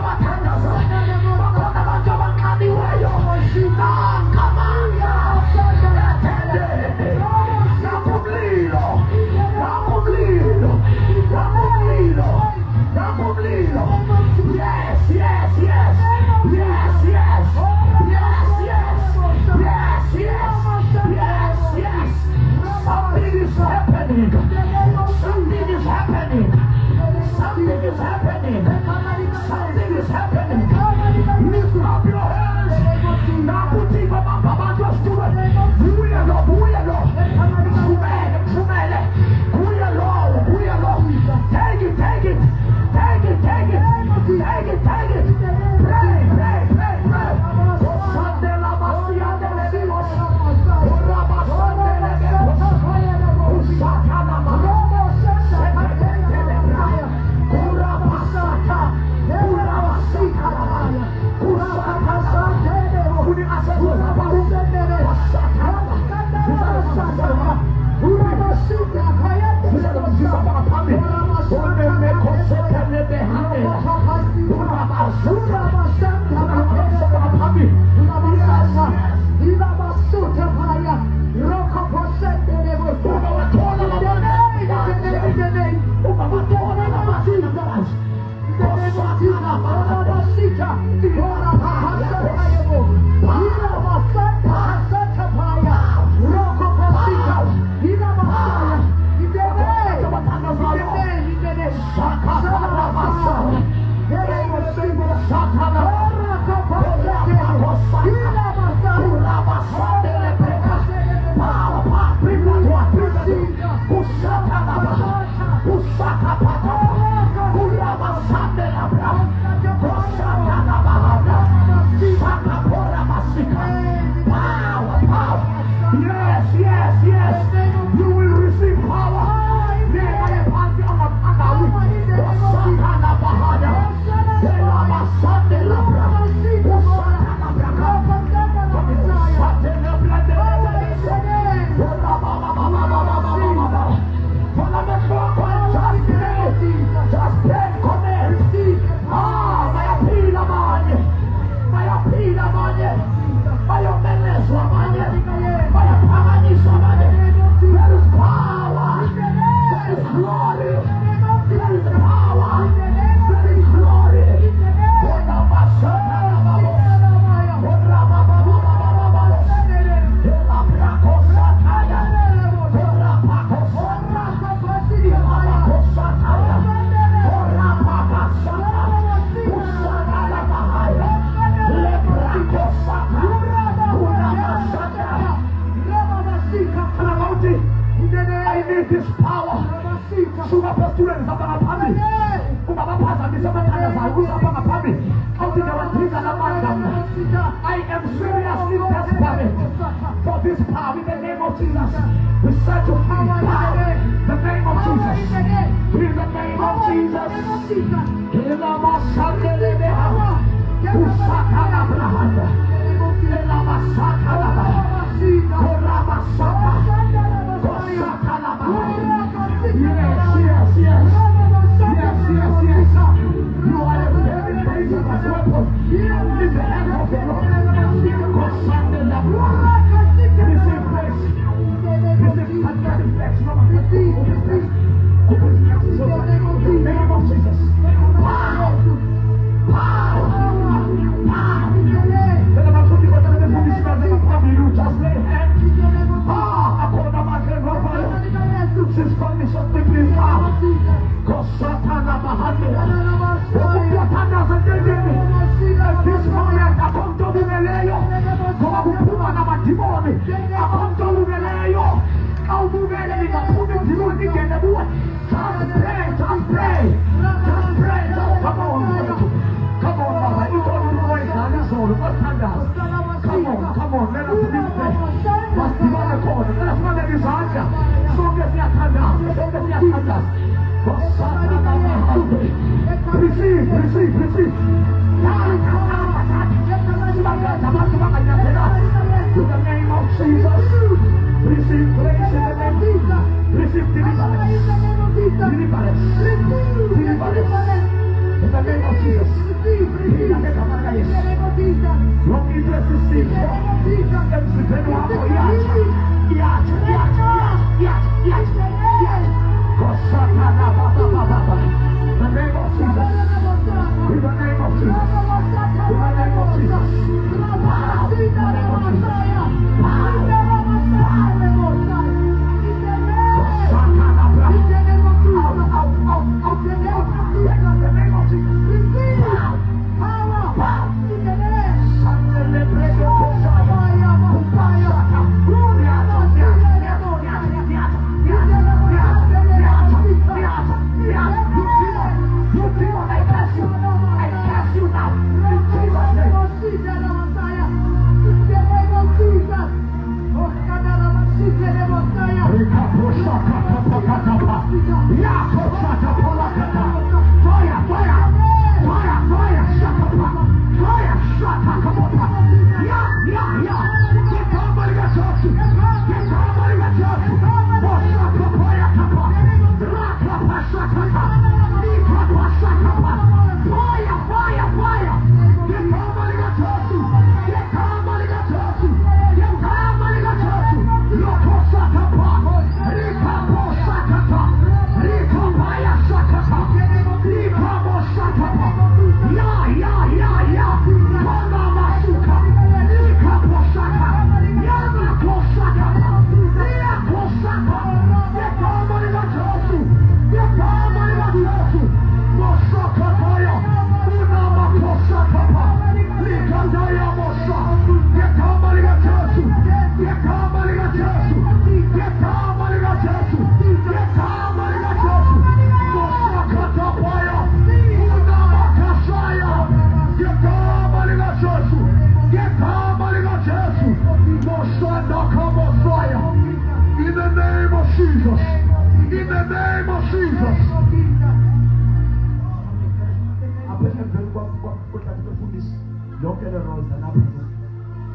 What we just received.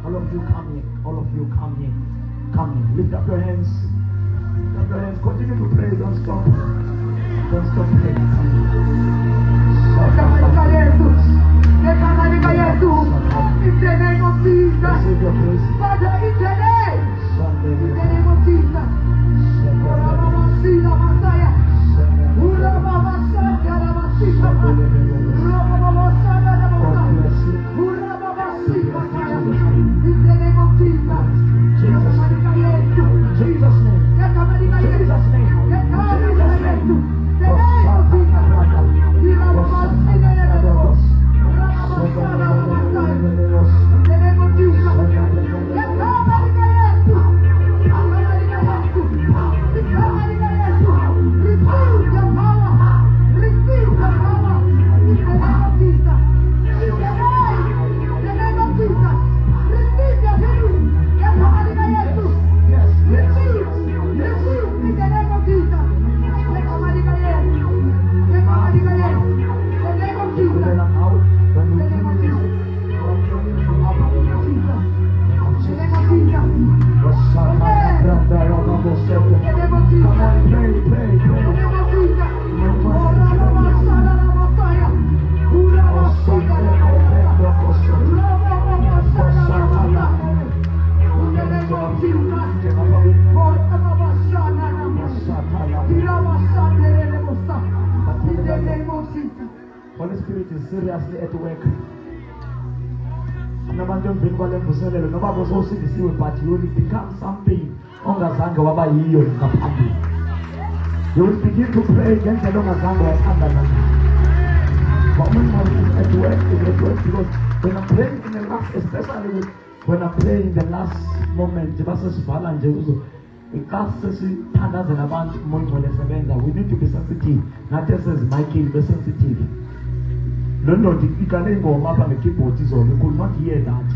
All of you come here. All of you come here. Come here. Lift up your hands. Lift up your hands. Continue to pray. Don't stop. Don't stop praying. In the name of Jesus. Receive your praise. Father, in the name of Jesus. Holy Spirit is seriously at work. Nabantu emveni kwale mvuselelo noba bososindisiwe but you will become something ongazange waba yiyo ngaphambili. You will begin to pray ngendlela ongazange wathanda ngayo. But when one is at work, is at work because when I'm praying in the last, especially when I'm praying in the last moment, basesivala nje uzo ikasesithandaza nabantu umoya lesebenza, we need to be sensitive. Nathi esezimikile be sensitive. London ikale ingoma apha ngekeyboard izolo, you could not hear that.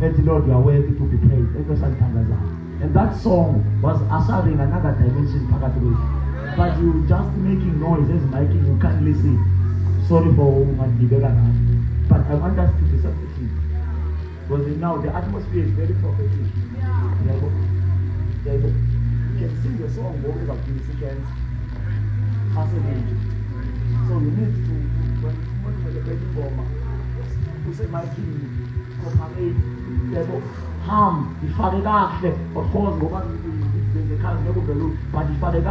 And Lord, you are worthy to be praised. And that song was ushering another dimension. But you just making noises, making, you can't listen. Sorry for what you did. But I want us to be sensitive. Because now the atmosphere is very prophetic. You can sing the song over the musicians as a age. So you need to, when you're ready for to say my king, harm, the father, of course, the cars never balloon, but the father.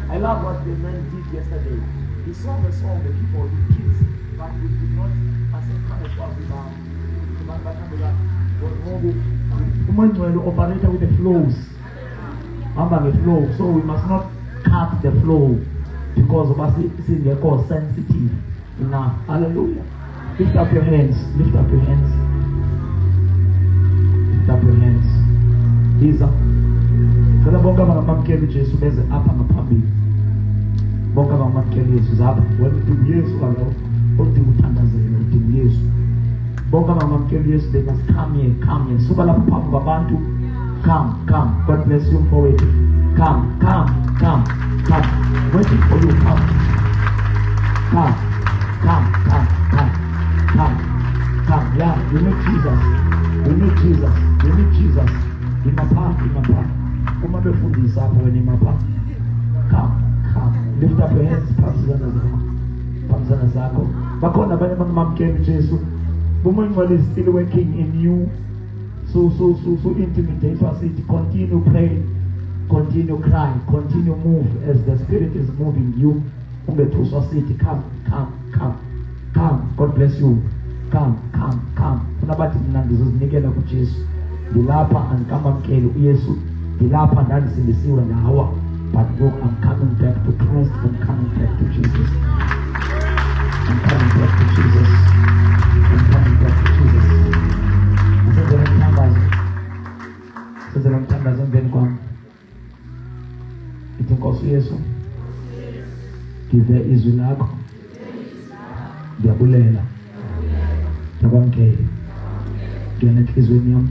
I love what the men did yesterday. He sang the song, the people, the kids, but we did not accept kind of what we are. The operator with the flows. Under the flow, so we must not cut the flow because of us seeing the cause sensitive enough. Hallelujah. Lift up your hands. Lift up your hands. Lift up your hands. Iza. Kada bonga mamamkeli Jesu beze apa mapabi. Bonga mamamkeli Yesu zaba. Wadi Yesu alo. Oti utandaze oti Yesu. Bonga mamamkeli Yesu, they must come here. Subala papu babantu. Come. God bless you for waiting. Come. Waiting for you. Come. Yeah, we need Jesus. Imapa. Uma befundisa hapo when imapa. Come. Lift up your hands. Pamzana zako. Bakona bani mamkeni Jesu. Woman is still working in you. So intimidate us. Continue praying. Continue crying. Continue move as the Spirit is moving you. Come. God bless you. Come. Unabati mnandizozinikela ku Jesu. Dilapa and kama mkeli Yesu. Dilapa ndani sindisiwa na hawa. But look, I'm coming back to Christ. I'm coming back to Jesus. Sasa namtangaza mbele kwangu. Itinkosi Yesu. Give izwi lakho. Ndiyabulela. Nabamkeli. Ngena enhlizweni yami.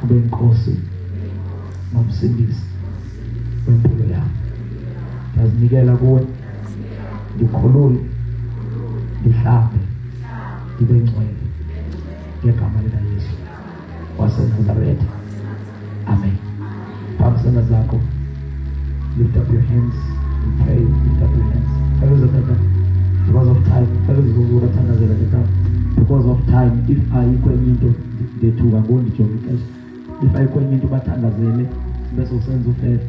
Ube inkosi. Nomsindisi wempilo yami. Ngiyazinikela kuwe. Ndikhulule. Ndihlambe. Ndibe ngcwele. Ngegama lika Yesu. WaseNazaretha. Amen. Phamsana zakho. Lift up your hands and pray. Lift up your hands. Because of time. Because of time. If I equate into the two, I'm going to join you guys. If I equate into Batangazele, that's what sense of faith.